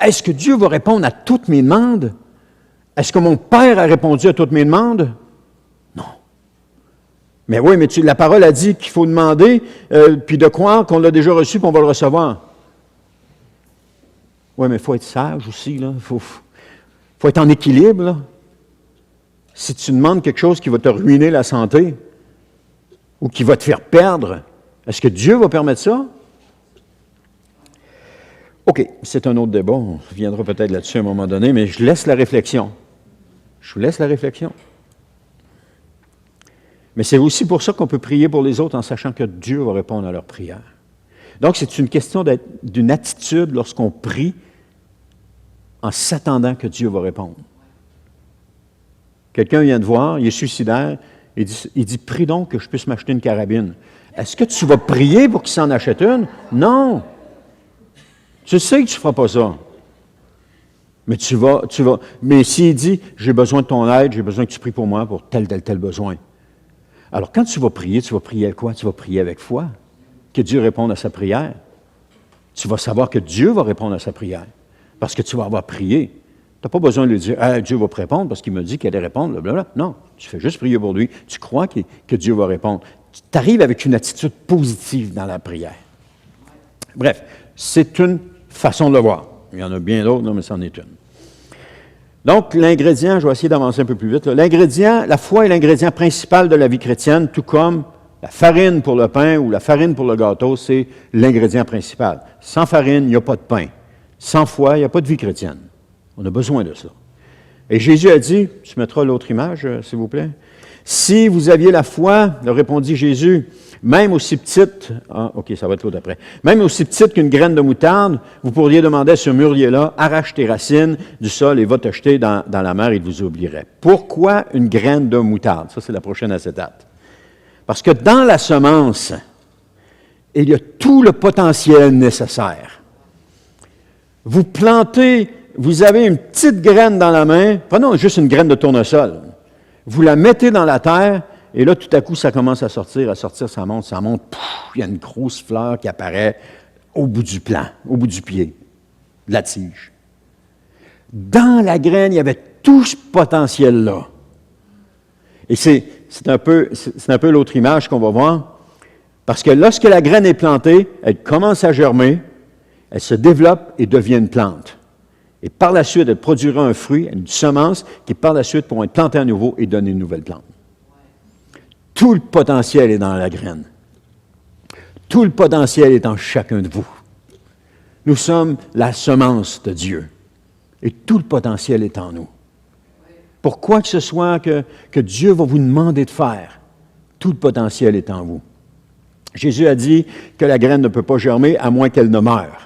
Est-ce que Dieu va répondre à toutes mes demandes? Est-ce que mon Père a répondu à toutes mes demandes? Non. Mais oui, mais la parole a dit qu'il faut demander, puis de croire qu'on l'a déjà reçu, puis on va le recevoir. Oui, mais il faut être sage aussi, là. Il faut être en équilibre, là. Si tu demandes quelque chose qui va te ruiner la santé ou qui va te faire perdre, est-ce que Dieu va permettre ça? OK, c'est un autre débat. On reviendra peut-être là-dessus à un moment donné, mais je laisse la réflexion. Je vous laisse la réflexion. Mais c'est aussi pour ça qu'on peut prier pour les autres en sachant que Dieu va répondre à leurs prières. Donc, c'est une question d'une attitude lorsqu'on prie en s'attendant que Dieu va répondre. Quelqu'un vient te voir, il est suicidaire, il dit « Prie donc que je puisse m'acheter une carabine. » Est-ce que tu vas prier pour qu'il s'en achète une? Non! Tu sais que tu ne feras pas ça. Mais tu vas. Mais s'il dit « J'ai besoin de ton aide, j'ai besoin que tu pries pour moi pour tel besoin. » Alors, quand tu vas prier avec quoi? Tu vas prier avec foi. Que Dieu réponde à sa prière. Tu vas savoir que Dieu va répondre à sa prière. Parce que tu vas avoir prié. Tu n'as pas besoin de lui dire « Dieu va répondre parce qu'il m'a dit qu'il allait répondre. » Blablabla. Non, tu fais juste prier pour lui. Tu crois que Dieu va répondre. Tu arrives avec une attitude positive dans la prière. Bref, c'est une façon de le voir. Il y en a bien d'autres, mais c'en est une. Donc, l'ingrédient, je vais essayer d'avancer un peu plus vite. L'ingrédient, la foi est l'ingrédient principal de la vie chrétienne, tout comme la farine pour le pain ou la farine pour le gâteau, c'est l'ingrédient principal. Sans farine, il n'y a pas de pain. Sans foi, il n'y a pas de vie chrétienne. On a besoin de ça. Et Jésus a dit, tu mettras l'autre image, s'il vous plaît. Si vous aviez la foi, leur répondit Jésus, même aussi petite, ça va être l'autre après, même aussi petite qu'une graine de moutarde, vous pourriez demander à ce mûrier-là, arrache tes racines du sol et va te jeter dans la mer, il vous oublierait. Pourquoi une graine de moutarde? Ça, c'est la prochaine acétate. Parce que dans la semence, il y a tout le potentiel nécessaire. Vous plantez, vous avez une petite graine dans la main, prenons juste une graine de tournesol. Vous la mettez dans la terre, et là, tout à coup, ça commence à sortir, ça monte, il y a une grosse fleur qui apparaît au bout du plant, au bout du pied, de la tige. Dans la graine, il y avait tout ce potentiel-là. Et c'est un peu l'autre image qu'on va voir, parce que lorsque la graine est plantée, elle commence à germer, elle se développe et devient une plante. Et par la suite, elle produira un fruit, une semence, qui par la suite pourra être plantée à nouveau et donner une nouvelle plante. Tout le potentiel est dans la graine. Tout le potentiel est en chacun de vous. Nous sommes la semence de Dieu. Et tout le potentiel est en nous. Pour quoi que ce soit que Dieu va vous demander de faire, tout le potentiel est en vous. Jésus a dit que la graine ne peut pas germer à moins qu'elle ne meure.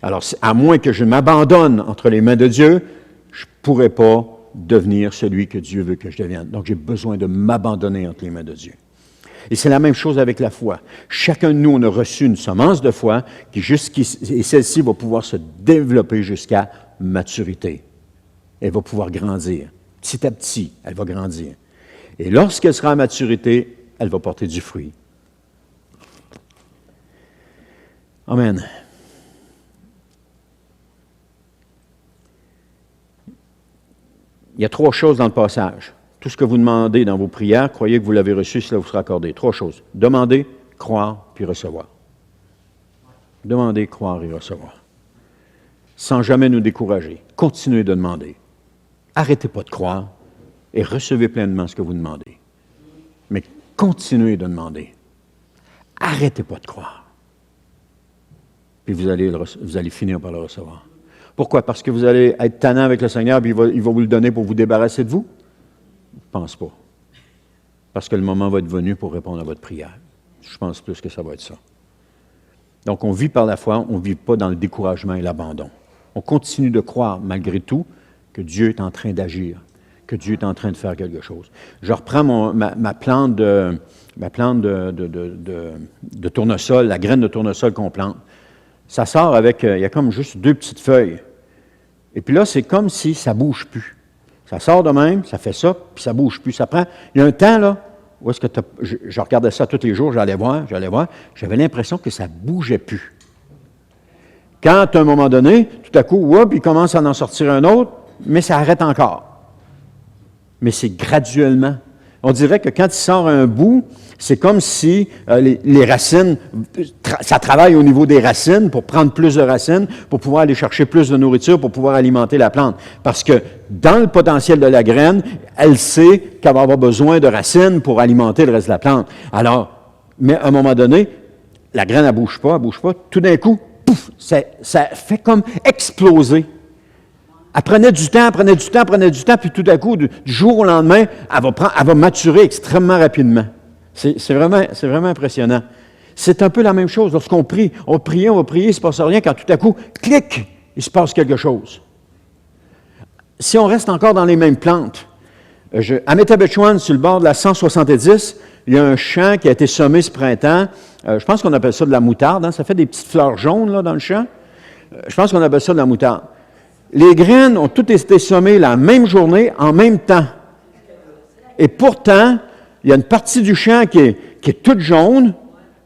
Alors, à moins que je m'abandonne entre les mains de Dieu, je ne pourrai pas devenir celui que Dieu veut que je devienne. Donc, j'ai besoin de m'abandonner entre les mains de Dieu. Et c'est la même chose avec la foi. Chacun de nous, on a reçu une semence de foi et celle-ci va pouvoir se développer jusqu'à maturité. Elle va pouvoir grandir. Petit à petit, elle va grandir. Et lorsqu'elle sera à maturité, elle va porter du fruit. Amen. Il y a 3 choses dans le passage. Tout ce que vous demandez dans vos prières, croyez que vous l'avez reçu, cela vous sera accordé. 3 choses. Demander, croire, puis recevoir. Demander, croire et recevoir. Sans jamais nous décourager. Continuez de demander. Arrêtez pas de croire et recevez pleinement ce que vous demandez. Mais continuez de demander. Arrêtez pas de croire. Puis vous allez finir par le recevoir. Pourquoi? Parce que vous allez être tannant avec le Seigneur et il va vous le donner pour vous débarrasser de vous? Je ne pense pas. Parce que le moment va être venu pour répondre à votre prière. Je pense plus que ça va être ça. Donc, on vit par la foi, on ne vit pas dans le découragement et l'abandon. On continue de croire, malgré tout, que Dieu est en train d'agir, que Dieu est en train de faire quelque chose. Je reprends ma plante de tournesol, la graine de tournesol qu'on plante. Ça sort avec, il y a comme juste 2 petites feuilles. Et puis là, c'est comme si ça ne bouge plus. Ça sort de même, ça fait ça, puis ça ne bouge plus. Ça prend, il y a un temps, là, où est-ce que je regardais ça tous les jours, j'allais voir, j'avais l'impression que ça ne bougeait plus. Quand, à un moment donné, tout à coup, il commence à en sortir un autre, mais ça arrête encore. Mais c'est graduellement. On dirait que quand il sort un bout, c'est comme si les racines, ça travaille au niveau des racines pour prendre plus de racines, pour pouvoir aller chercher plus de nourriture, pour pouvoir alimenter la plante. Parce que dans le potentiel de la graine, elle sait qu'elle va avoir besoin de racines pour alimenter le reste de la plante. Alors, mais à un moment donné, la graine, elle ne bouge pas. Tout d'un coup, pouf, ça fait comme exploser. Elle prenait du temps, puis tout à coup, du jour au lendemain, elle va maturer extrêmement rapidement. C'est vraiment impressionnant. C'est un peu la même chose lorsqu'on prie. On va prier, il ne se passe rien, quand tout à coup, clic, il se passe quelque chose. Si on reste encore dans les mêmes plantes, à Métabetchouan, sur le bord de la 170, il y a un champ qui a été semé ce printemps. Je pense qu'on appelle ça de la moutarde, hein? Ça fait des petites fleurs jaunes là, dans le champ. Je pense qu'on appelle ça de la moutarde. Les graines ont toutes été semées la même journée, en même temps. Et pourtant, il y a une partie du champ qui est toute jaune,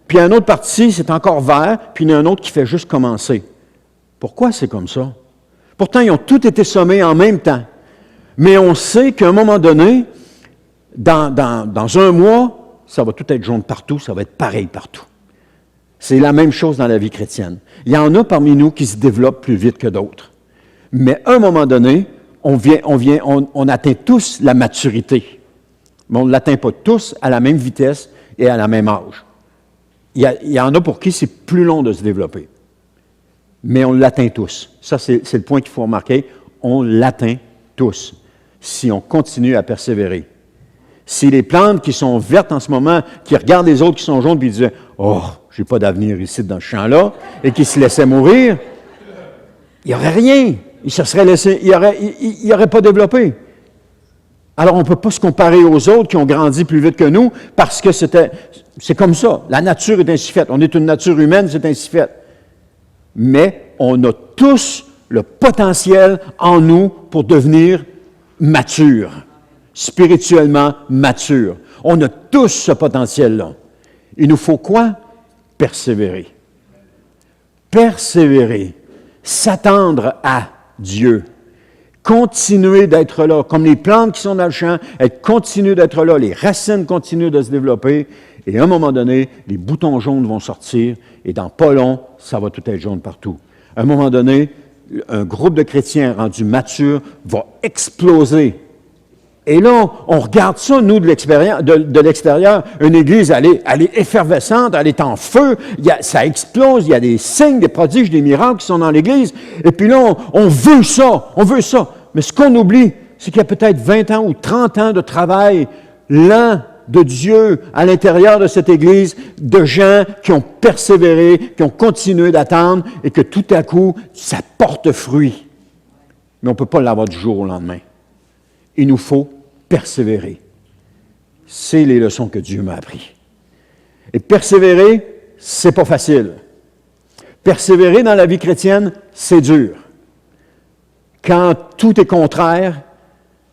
puis une autre partie, c'est encore vert, puis il y en a un autre qui fait juste commencer. Pourquoi c'est comme ça? Pourtant, ils ont tous été semés en même temps. Mais on sait qu'à un moment donné, dans un mois, ça va tout être jaune partout, ça va être pareil partout. C'est la même chose dans la vie chrétienne. Il y en a parmi nous qui se développent plus vite que d'autres. Mais à un moment donné, on atteint tous la maturité. Mais on ne l'atteint pas tous à la même vitesse et à la même âge. Il y en a pour qui c'est plus long de se développer. Mais on l'atteint tous. Ça, c'est le point qu'il faut remarquer. On l'atteint tous, si on continue à persévérer. Si les plantes qui sont vertes en ce moment, qui regardent les autres qui sont jaunes, puis ils disent « Oh, j'ai pas d'avenir ici dans ce champ-là », et qui se laissaient mourir, il n'y aurait rien. Il se serait laissé, il n'aurait pas développé. Alors, on ne peut pas se comparer aux autres qui ont grandi plus vite que nous, parce que c'est comme ça. La nature est ainsi faite. On est une nature humaine, c'est ainsi fait. Mais on a tous le potentiel en nous pour devenir mature, spirituellement mature. On a tous ce potentiel-là. Il nous faut quoi? Persévérer. Persévérer. S'attendre à Dieu. Continuer d'être là, comme les plantes qui sont dans le champ, elles continuent d'être là, les racines continuent de se développer, et à un moment donné, les boutons jaunes vont sortir, et dans pas long, ça va tout être jaune partout. À un moment donné, un groupe de chrétiens rendus matures va exploser. Et là, on regarde ça, nous, de l'extérieur, une église, elle est effervescente, elle est en feu, ça explose, il y a des signes, des prodiges, des miracles qui sont dans l'église. Et puis là, on veut ça. Mais ce qu'on oublie, c'est qu'il y a peut-être 20 ans ou 30 ans de travail lent de Dieu à l'intérieur de cette église, de gens qui ont persévéré, qui ont continué d'attendre, et que tout à coup, ça porte fruit. Mais on ne peut pas l'avoir du jour au lendemain. Il nous faut persévérer. C'est les leçons que Dieu m'a apprises. Et persévérer, c'est pas facile. Persévérer dans la vie chrétienne, c'est dur. Quand tout est contraire,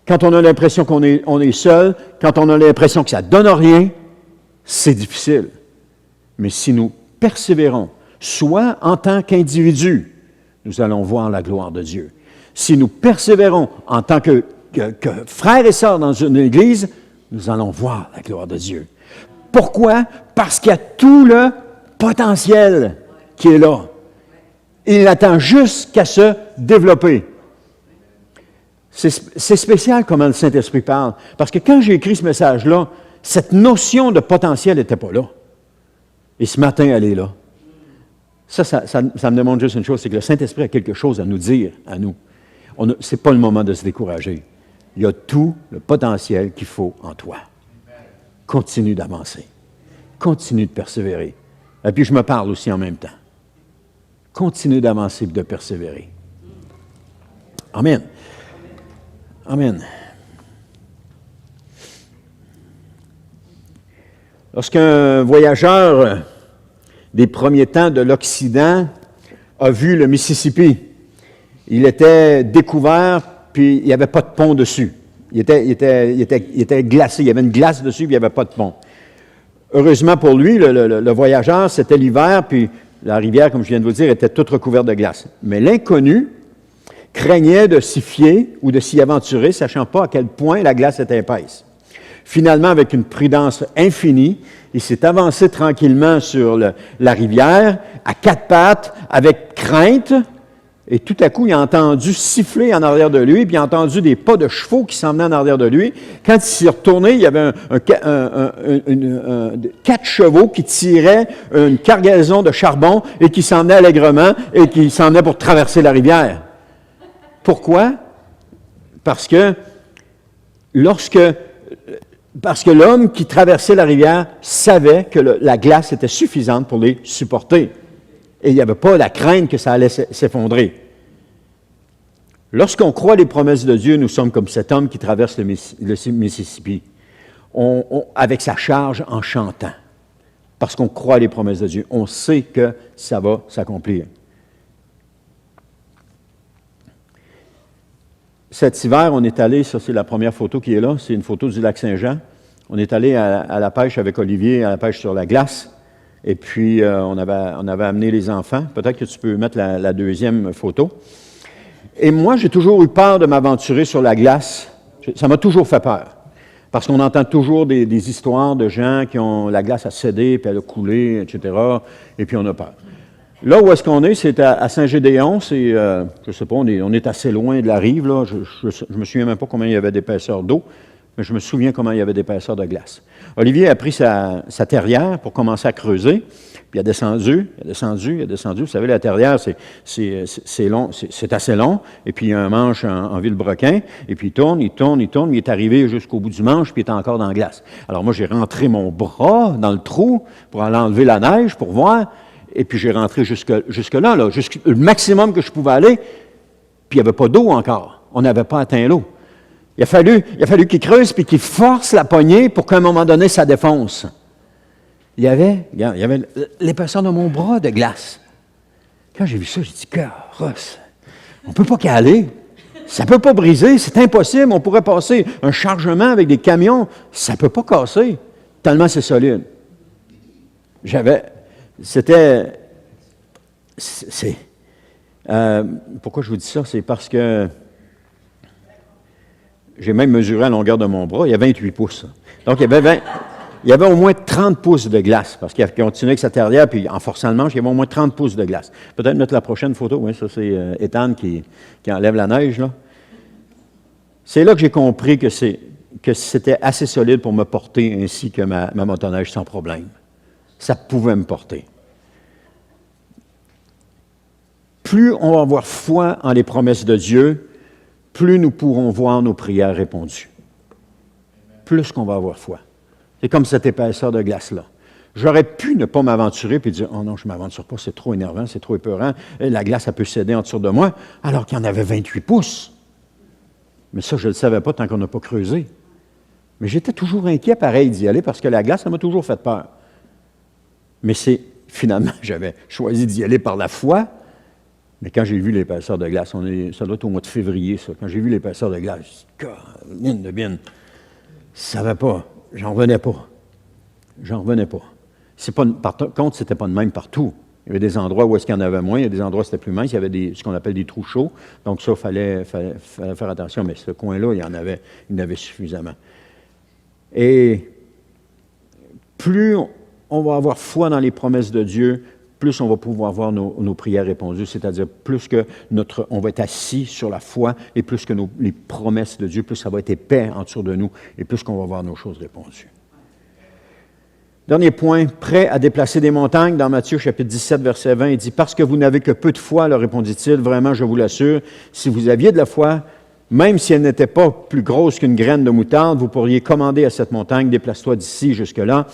quand on a l'impression qu'on est seul, quand on a l'impression que ça ne donne rien, c'est difficile. Mais si nous persévérons, soit en tant qu'individu, nous allons voir la gloire de Dieu. Si nous persévérons en tant que frères et sœurs dans une église, nous allons voir la gloire de Dieu. Pourquoi? Parce qu'il y a tout le potentiel qui est là. Il attend juste qu'à se développer. C'est spécial comment le Saint-Esprit parle. Parce que quand j'ai écrit ce message-là, cette notion de potentiel n'était pas là. Et ce matin, elle est là. Ça me demande juste une chose, c'est que le Saint-Esprit a quelque chose à nous dire, à nous. Ce n'est pas le moment de se décourager. Il y a tout le potentiel qu'il faut en toi. Continue d'avancer. Continue de persévérer. Et puis je me parle aussi en même temps. Continue d'avancer et de persévérer. Amen. Amen. Lorsqu'un voyageur des premiers temps de l'Occident a vu le Mississippi, il était découvert, puis il n'y avait pas de pont dessus. Il était glacé, il y avait une glace dessus, puis il n'y avait pas de pont. Heureusement pour lui, le voyageur, c'était l'hiver, puis la rivière, comme je viens de vous le dire, était toute recouverte de glace. Mais l'inconnu craignait de s'y fier ou de s'y aventurer, sachant pas à quel point la glace était épaisse. Finalement, avec une prudence infinie, il s'est avancé tranquillement sur la rivière, à quatre pattes, avec crainte, et tout à coup, il a entendu siffler en arrière de lui, puis il a entendu des pas de chevaux qui s'en venaient en arrière de lui. Quand il s'est retourné, il y avait 4 chevaux qui tiraient une cargaison de charbon et qui s'en venaient allègrement et qui s'en venaient pour traverser la rivière. Pourquoi? Parce que l'homme qui traversait la rivière savait que la glace était suffisante pour les supporter. Et il n'y avait pas la crainte que ça allait s'effondrer. Lorsqu'on croit les promesses de Dieu, nous sommes comme cet homme qui traverse le Mississippi, avec sa charge en chantant. Parce qu'on croit les promesses de Dieu. On sait que ça va s'accomplir. Cet hiver, on est allé, ça c'est la première photo qui est là, c'est une photo du lac Saint-Jean. On est allé à la pêche avec Olivier, à la pêche sur la glace. Et puis, on avait amené les enfants. Peut-être que tu peux mettre la deuxième photo. Et moi, j'ai toujours eu peur de m'aventurer sur la glace. Ça m'a toujours fait peur. Parce qu'on entend toujours des histoires de gens qui ont la glace a cédé, puis elle a coulé, etc. Et puis, on a peur. Là où est-ce qu'on est, c'est à Saint-Gédéon. C'est, je ne sais pas, on est assez loin de la rive. Là. Je ne me souviens même pas combien il y avait d'épaisseur d'eau. Mais je me souviens comment il y avait d'épaisseur de glace. Olivier a pris sa terrière pour commencer à creuser, puis il a descendu. Vous savez, la terrière, c'est long, c'est assez long, et puis il y a un manche en vilebrequin, et puis il tourne, mais il est arrivé jusqu'au bout du manche, puis il est encore dans la glace. Alors moi, j'ai rentré mon bras dans le trou pour aller enlever la neige, pour voir, et puis j'ai rentré jusque-là, le maximum que je pouvais aller, puis il n'y avait pas d'eau encore. On n'avait pas atteint l'eau. Il a fallu qu'il creuse puis qu'il force la poignée pour qu'à un moment donné, ça défonce. Il y avait l'épaisseur de mon bras de glace. Quand j'ai vu ça, j'ai dit, Ross, on ne peut pas caler. Ça ne peut pas briser, c'est impossible. On pourrait passer un chargement avec des camions, ça ne peut pas casser, tellement c'est solide. Pourquoi je vous dis ça? C'est parce que j'ai même mesuré la longueur de mon bras, il y a 28 pouces. Donc, il y avait au moins 30 pouces de glace, parce qu'il a continué avec sa terrière, puis en forçant le manche, il y avait au moins 30 pouces de glace. Peut-être mettre la prochaine photo, oui, ça c'est Ethan qui enlève la neige, là. C'est là que j'ai compris que c'était assez solide pour me porter ainsi que ma motoneige sans problème. Ça pouvait me porter. Plus on va avoir foi en les promesses de Dieu, plus nous pourrons voir nos prières répondues. Plus qu'on va avoir foi. C'est comme cette épaisseur de glace-là. J'aurais pu ne pas m'aventurer et dire « Oh non, je ne m'aventure pas, c'est trop énervant, c'est trop épeurant, la glace, elle peut céder en dessous de moi », alors qu'il y en avait 28 pouces. Mais ça, je ne le savais pas tant qu'on n'a pas creusé. Mais j'étais toujours inquiet, pareil, d'y aller, parce que la glace, ça m'a toujours fait peur. Mais finalement, j'avais choisi d'y aller par la foi, Mais quand j'ai vu l'épaisseur de glace, ça doit être au mois de février, ça. Quand j'ai vu l'épaisseur de glace, je me suis dit, de bien, ça ne va pas. J'en revenais pas. J'en revenais pas. Par contre, c'était pas de même partout. Il y avait des endroits où est-ce qu'il y en avait moins, il y a des endroits où c'était plus mince, il y avait ce qu'on appelle des trous chauds. Donc ça, il fallait faire attention, mais ce coin-là, il y en avait suffisamment. Et plus on va avoir foi dans les promesses de Dieu, plus on va pouvoir voir nos prières répondues, c'est-à-dire plus que on va être assis sur la foi, et plus que les promesses de Dieu, plus ça va être épais en dessous de nous, et plus qu'on va voir nos choses répondues. Dernier point, prêt à déplacer des montagnes. Dans Matthieu chapitre 17, verset 20, il dit « Parce que vous n'avez que peu de foi, leur répondit-il, vraiment, je vous l'assure, si vous aviez de la foi, même si elle n'était pas plus grosse qu'une graine de moutarde, vous pourriez commander à cette montagne, déplace-toi d'ici jusque-là,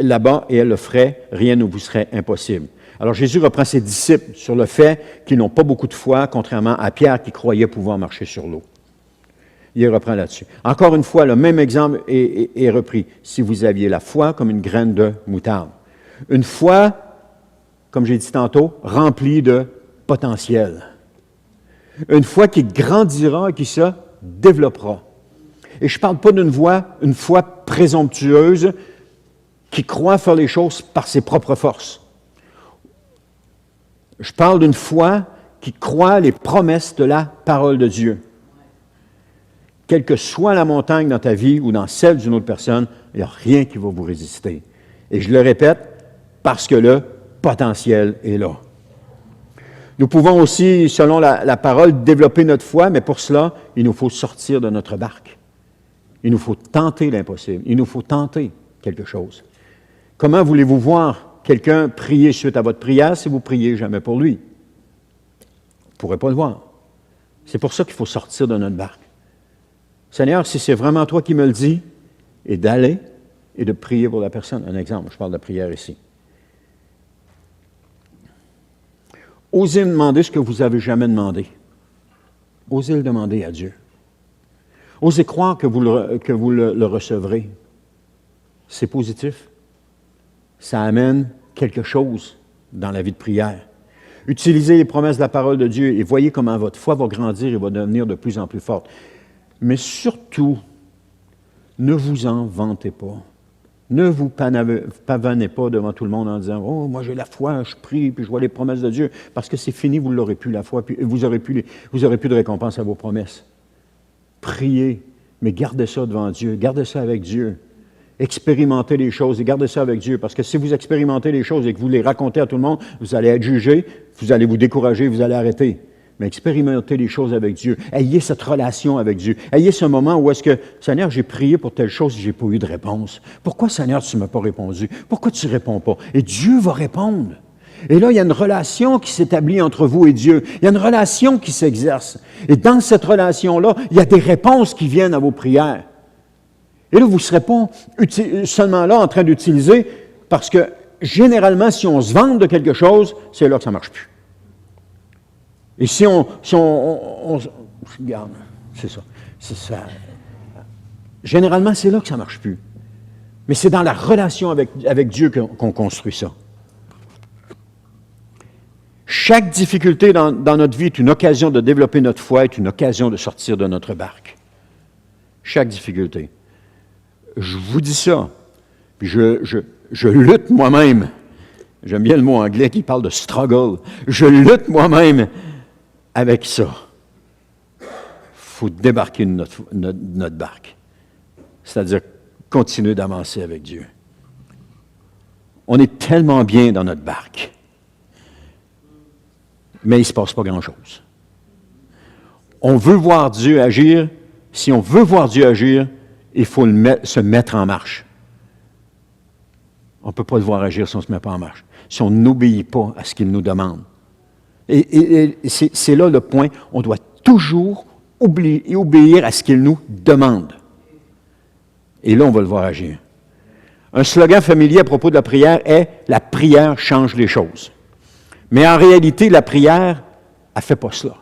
là-bas, et elle le ferait, rien ne vous serait impossible. » Alors Jésus reprend ses disciples sur le fait qu'ils n'ont pas beaucoup de foi, contrairement à Pierre qui croyait pouvoir marcher sur l'eau. Il reprend là-dessus. Encore une fois, le même exemple est repris. Si vous aviez la foi comme une graine de moutarde. Une foi, comme j'ai dit tantôt, remplie de potentiel. Une foi qui grandira et qui se développera. Et je ne parle pas d'une foi présomptueuse qui croit faire les choses par ses propres forces. Je parle d'une foi qui croit les promesses de la parole de Dieu. Quelle que soit la montagne dans ta vie ou dans celle d'une autre personne, il n'y a rien qui va vous résister. Et je le répète, parce que le potentiel est là. Nous pouvons aussi, selon la parole, développer notre foi, mais pour cela, il nous faut sortir de notre barque. Il nous faut tenter l'impossible. Il nous faut tenter quelque chose. Comment voulez-vous voir quelqu'un prier suite à votre prière si vous ne priez jamais pour lui? Vous ne pourrez pas le voir. C'est pour ça qu'il faut sortir de notre barque. Seigneur, si c'est vraiment toi qui me le dis, et d'aller et de prier pour la personne. Un exemple, je parle de prière ici. Osez me demander ce que vous n'avez jamais demandé. Osez le demander à Dieu. Osez croire que vous le recevrez. C'est positif. Ça amène quelque chose dans la vie de prière. Utilisez les promesses de la parole de Dieu et voyez comment votre foi va grandir et va devenir de plus en plus forte. Mais surtout, ne vous en vantez pas. Ne vous pavanez pas devant tout le monde en disant « Oh, moi j'ai la foi, je prie, puis je vois les promesses de Dieu. » Parce que c'est fini, vous l'aurez plus la foi, puis vous aurez plus de récompense à vos promesses. Priez, mais gardez ça devant Dieu, gardez ça avec Dieu. Expérimentez les choses et gardez ça avec Dieu. Parce que si vous expérimentez les choses et que vous les racontez à tout le monde, vous allez être jugé, vous allez vous décourager, vous allez arrêter. Mais expérimentez les choses avec Dieu. Ayez cette relation avec Dieu. Ayez ce moment où est-ce que, Seigneur, j'ai prié pour telle chose et je n'ai pas eu de réponse. Pourquoi, Seigneur, tu ne m'as pas répondu? Pourquoi tu ne réponds pas? Et Dieu va répondre. Et là, il y a une relation qui s'établit entre vous et Dieu. Il y a une relation qui s'exerce. Et dans cette relation-là, il y a des réponses qui viennent à vos prières. Et là, vous ne serez pas seulement là en train d'utiliser, parce que généralement, si on se vante de quelque chose, c'est là que ça ne marche plus. Et si on regarde, c'est ça. Généralement, c'est là que ça ne marche plus. Mais c'est dans la relation avec Dieu qu'on construit ça. Chaque difficulté dans notre vie est une occasion de développer notre foi, est une occasion de sortir de notre barque. Chaque difficulté. Je vous dis ça, puis je lutte moi-même. J'aime bien le mot anglais qui parle de struggle. Je lutte moi-même avec ça. Il faut débarquer de notre barque. C'est-à-dire continuer d'avancer avec Dieu. On est tellement bien dans notre barque, mais il ne se passe pas grand-chose. On veut voir Dieu agir. Si on veut voir Dieu agir, il faut se mettre en marche. On ne peut pas le voir agir si on ne se met pas en marche, si on n'obéit pas à ce qu'il nous demande. Et c'est là le point, on doit toujours obéir à ce qu'il nous demande. Et là, on va le voir agir. Un slogan familier à propos de la prière est « La prière change les choses ». Mais en réalité, la prière, elle ne fait pas cela.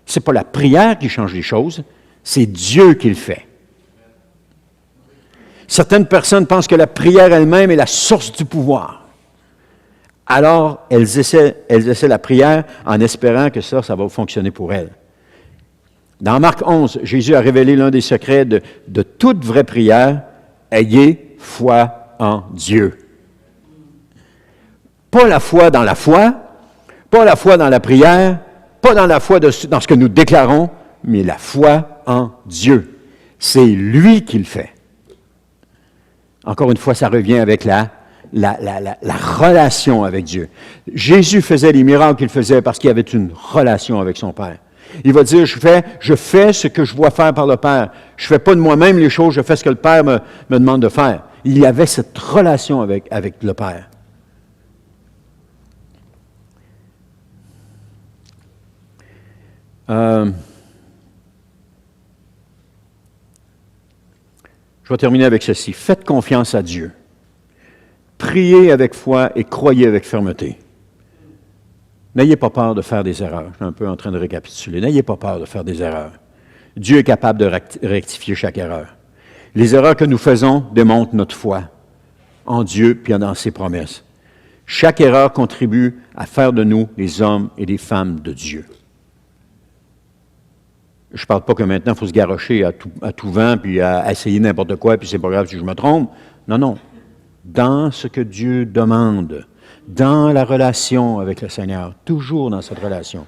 Ce n'est pas la prière qui change les choses, c'est Dieu qui le fait. Certaines personnes pensent que la prière elle-même est la source du pouvoir. Alors, elles essaient la prière en espérant que ça va fonctionner pour elles. Dans Marc 11, Jésus a révélé l'un des secrets de toute vraie prière. Ayez foi en Dieu. Pas la foi dans la foi, pas la foi dans la prière, pas dans la foi dans ce que nous déclarons, mais la foi en Dieu. C'est lui qui le fait. Encore une fois, ça revient avec la relation avec Dieu. Jésus faisait les miracles qu'il faisait parce qu'il avait une relation avec son Père. Il va dire, je fais ce que je vois faire par le Père. Je ne fais pas de moi-même les choses, je fais ce que le Père me demande de faire. Il y avait cette relation avec le Père. Je vais terminer avec ceci. Faites confiance à Dieu. Priez avec foi et croyez avec fermeté. N'ayez pas peur de faire des erreurs. Je suis un peu en train de récapituler. N'ayez pas peur de faire des erreurs. Dieu est capable de rectifier chaque erreur. Les erreurs que nous faisons démontrent notre foi en Dieu puis dans ses promesses. Chaque erreur contribue à faire de nous les hommes et les femmes de Dieu. Je ne parle pas que maintenant, il faut se garrocher à tout vent, puis à essayer n'importe quoi, puis c'est pas grave si je me trompe. Non, non. Dans ce que Dieu demande, dans la relation avec le Seigneur, toujours dans cette relation.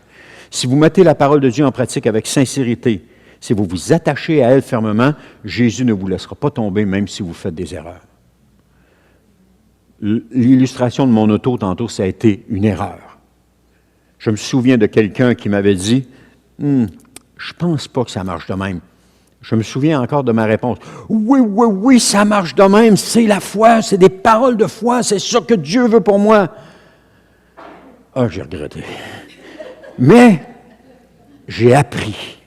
Si vous mettez la parole de Dieu en pratique avec sincérité, si vous vous attachez à elle fermement, Jésus ne vous laissera pas tomber, même si vous faites des erreurs. L'illustration de mon auto, tantôt, ça a été une erreur. Je me souviens de quelqu'un qui m'avait dit « Je pense pas que ça marche de même. » Je me souviens encore de ma réponse. « Oui, ça marche de même. C'est la foi, c'est des paroles de foi. C'est ça que Dieu veut pour moi. » Ah, j'ai regretté. Mais j'ai appris.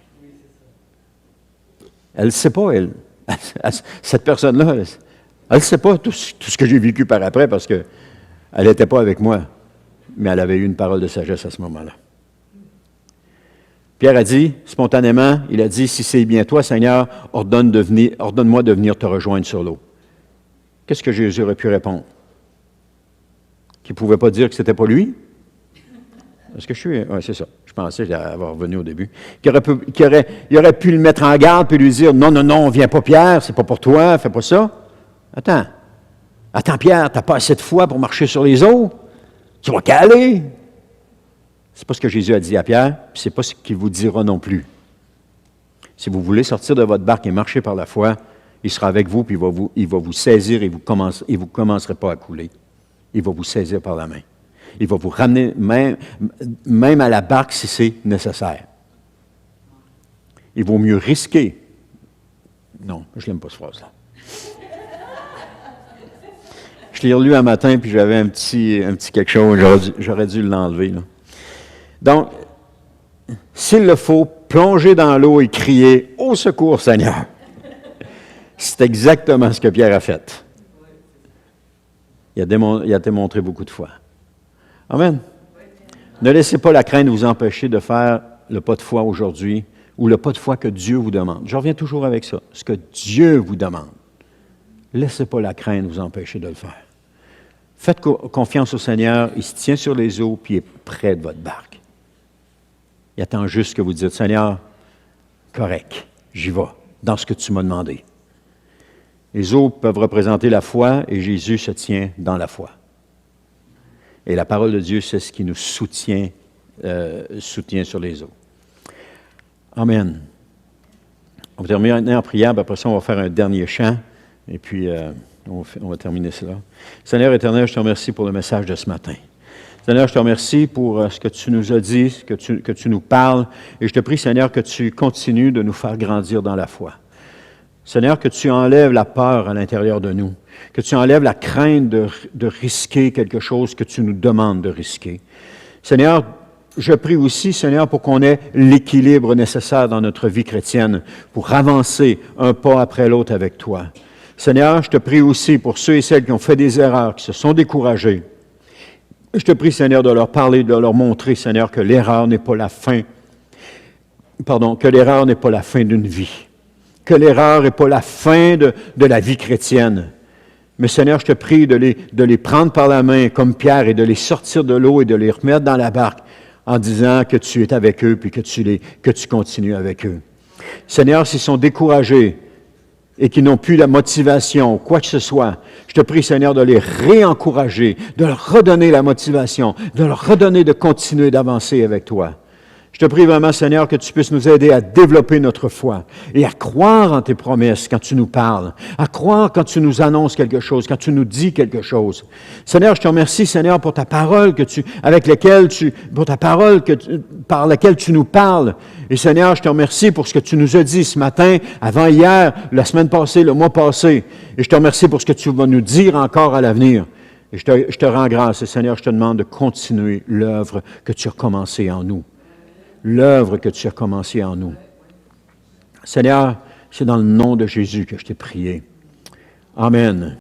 Elle ne sait pas, elle. Cette personne-là, elle ne sait pas tout ce que j'ai vécu par après parce qu'elle n'était pas avec moi. Mais elle avait eu une parole de sagesse à ce moment-là. Pierre a dit, spontanément, il a dit, « Si c'est bien toi, Seigneur, ordonne-moi de venir te rejoindre sur l'eau. » Qu'est-ce que Jésus aurait pu répondre? Qu'il ne pouvait pas dire que ce n'était pas lui? Est-ce que je suis... Oui, c'est ça. Je pensais avoir revenu au début. Il aurait pu le mettre en garde puis lui dire, « Non, viens pas Pierre, c'est pas pour toi, fais pas ça. » Attends Pierre, tu n'as pas assez de foi pour marcher sur les eaux? Tu vas caler. C'est pas ce que Jésus a dit à Pierre, puis c'est pas ce qu'il vous dira non plus. Si vous voulez sortir de votre barque et marcher par la foi, il sera avec vous, puis il va vous saisir et vous commencerez pas à couler. Il va vous saisir par la main. Il va vous ramener même à la barque si c'est nécessaire. Il vaut mieux risquer. Non, je n'aime pas cette phrase-là. Je l'ai relu un matin, puis j'avais un petit quelque chose, j'aurais dû l'enlever, là. Donc, s'il le faut, plonger dans l'eau et crier « Au secours, Seigneur! » C'est exactement ce que Pierre a fait. Il a démontré beaucoup de foi. Amen. Ne laissez pas la crainte vous empêcher de faire le pas de foi aujourd'hui ou le pas de foi que Dieu vous demande. Je reviens toujours avec ça. Ce que Dieu vous demande. Laissez pas la crainte vous empêcher de le faire. Faites confiance au Seigneur. Il se tient sur les eaux puis il est près de votre barque. Il attend juste que vous dites, « Seigneur, correct, j'y vais, dans ce que tu m'as demandé. » Les eaux peuvent représenter la foi et Jésus se tient dans la foi. Et la parole de Dieu, c'est ce qui nous soutient sur les eaux. Amen. On va terminer en prière, puis après ça, on va faire un dernier chant, et puis on va terminer cela. Seigneur éternel, je te remercie pour le message de ce matin. Seigneur, je te remercie pour ce que tu nous as dit, que tu nous parles, et je te prie, Seigneur, que tu continues de nous faire grandir dans la foi. Seigneur, que tu enlèves la peur à l'intérieur de nous, que tu enlèves la crainte de risquer quelque chose que tu nous demandes de risquer. Seigneur, je prie aussi, Seigneur, pour qu'on ait l'équilibre nécessaire dans notre vie chrétienne, pour avancer un pas après l'autre avec toi. Seigneur, je te prie aussi pour ceux et celles qui ont fait des erreurs, qui se sont découragés. Je te prie, Seigneur, de leur parler, de leur montrer, Seigneur, que l'erreur n'est pas la fin. Que l'erreur n'est pas la fin d'une vie. Que l'erreur n'est pas la fin de la vie chrétienne. Mais Seigneur, je te prie de les prendre par la main comme Pierre et de les sortir de l'eau et de les remettre dans la barque en disant que tu es avec eux puis que tu continues avec eux. Seigneur, s'ils sont découragés et qu'ils n'ont plus la motivation, quoi que ce soit, je te prie, Seigneur, de les réencourager, de leur redonner la motivation, de leur redonner de continuer d'avancer avec toi. Je te prie vraiment, Seigneur, que tu puisses nous aider à développer notre foi et à croire en tes promesses quand tu nous parles, à croire quand tu nous annonces quelque chose, quand tu nous dis quelque chose. Seigneur, je te remercie, Seigneur, pour ta parole par laquelle tu nous parles. Et Seigneur, je te remercie pour ce que tu nous as dit ce matin, avant hier, la semaine passée, le mois passé. Et je te remercie pour ce que tu vas nous dire encore à l'avenir. Et je te rends grâce, et Seigneur, je te demande de continuer l'œuvre que tu as commencée en nous. L'œuvre que tu as commencée en nous. Seigneur, c'est dans le nom de Jésus que je t'ai prié. Amen.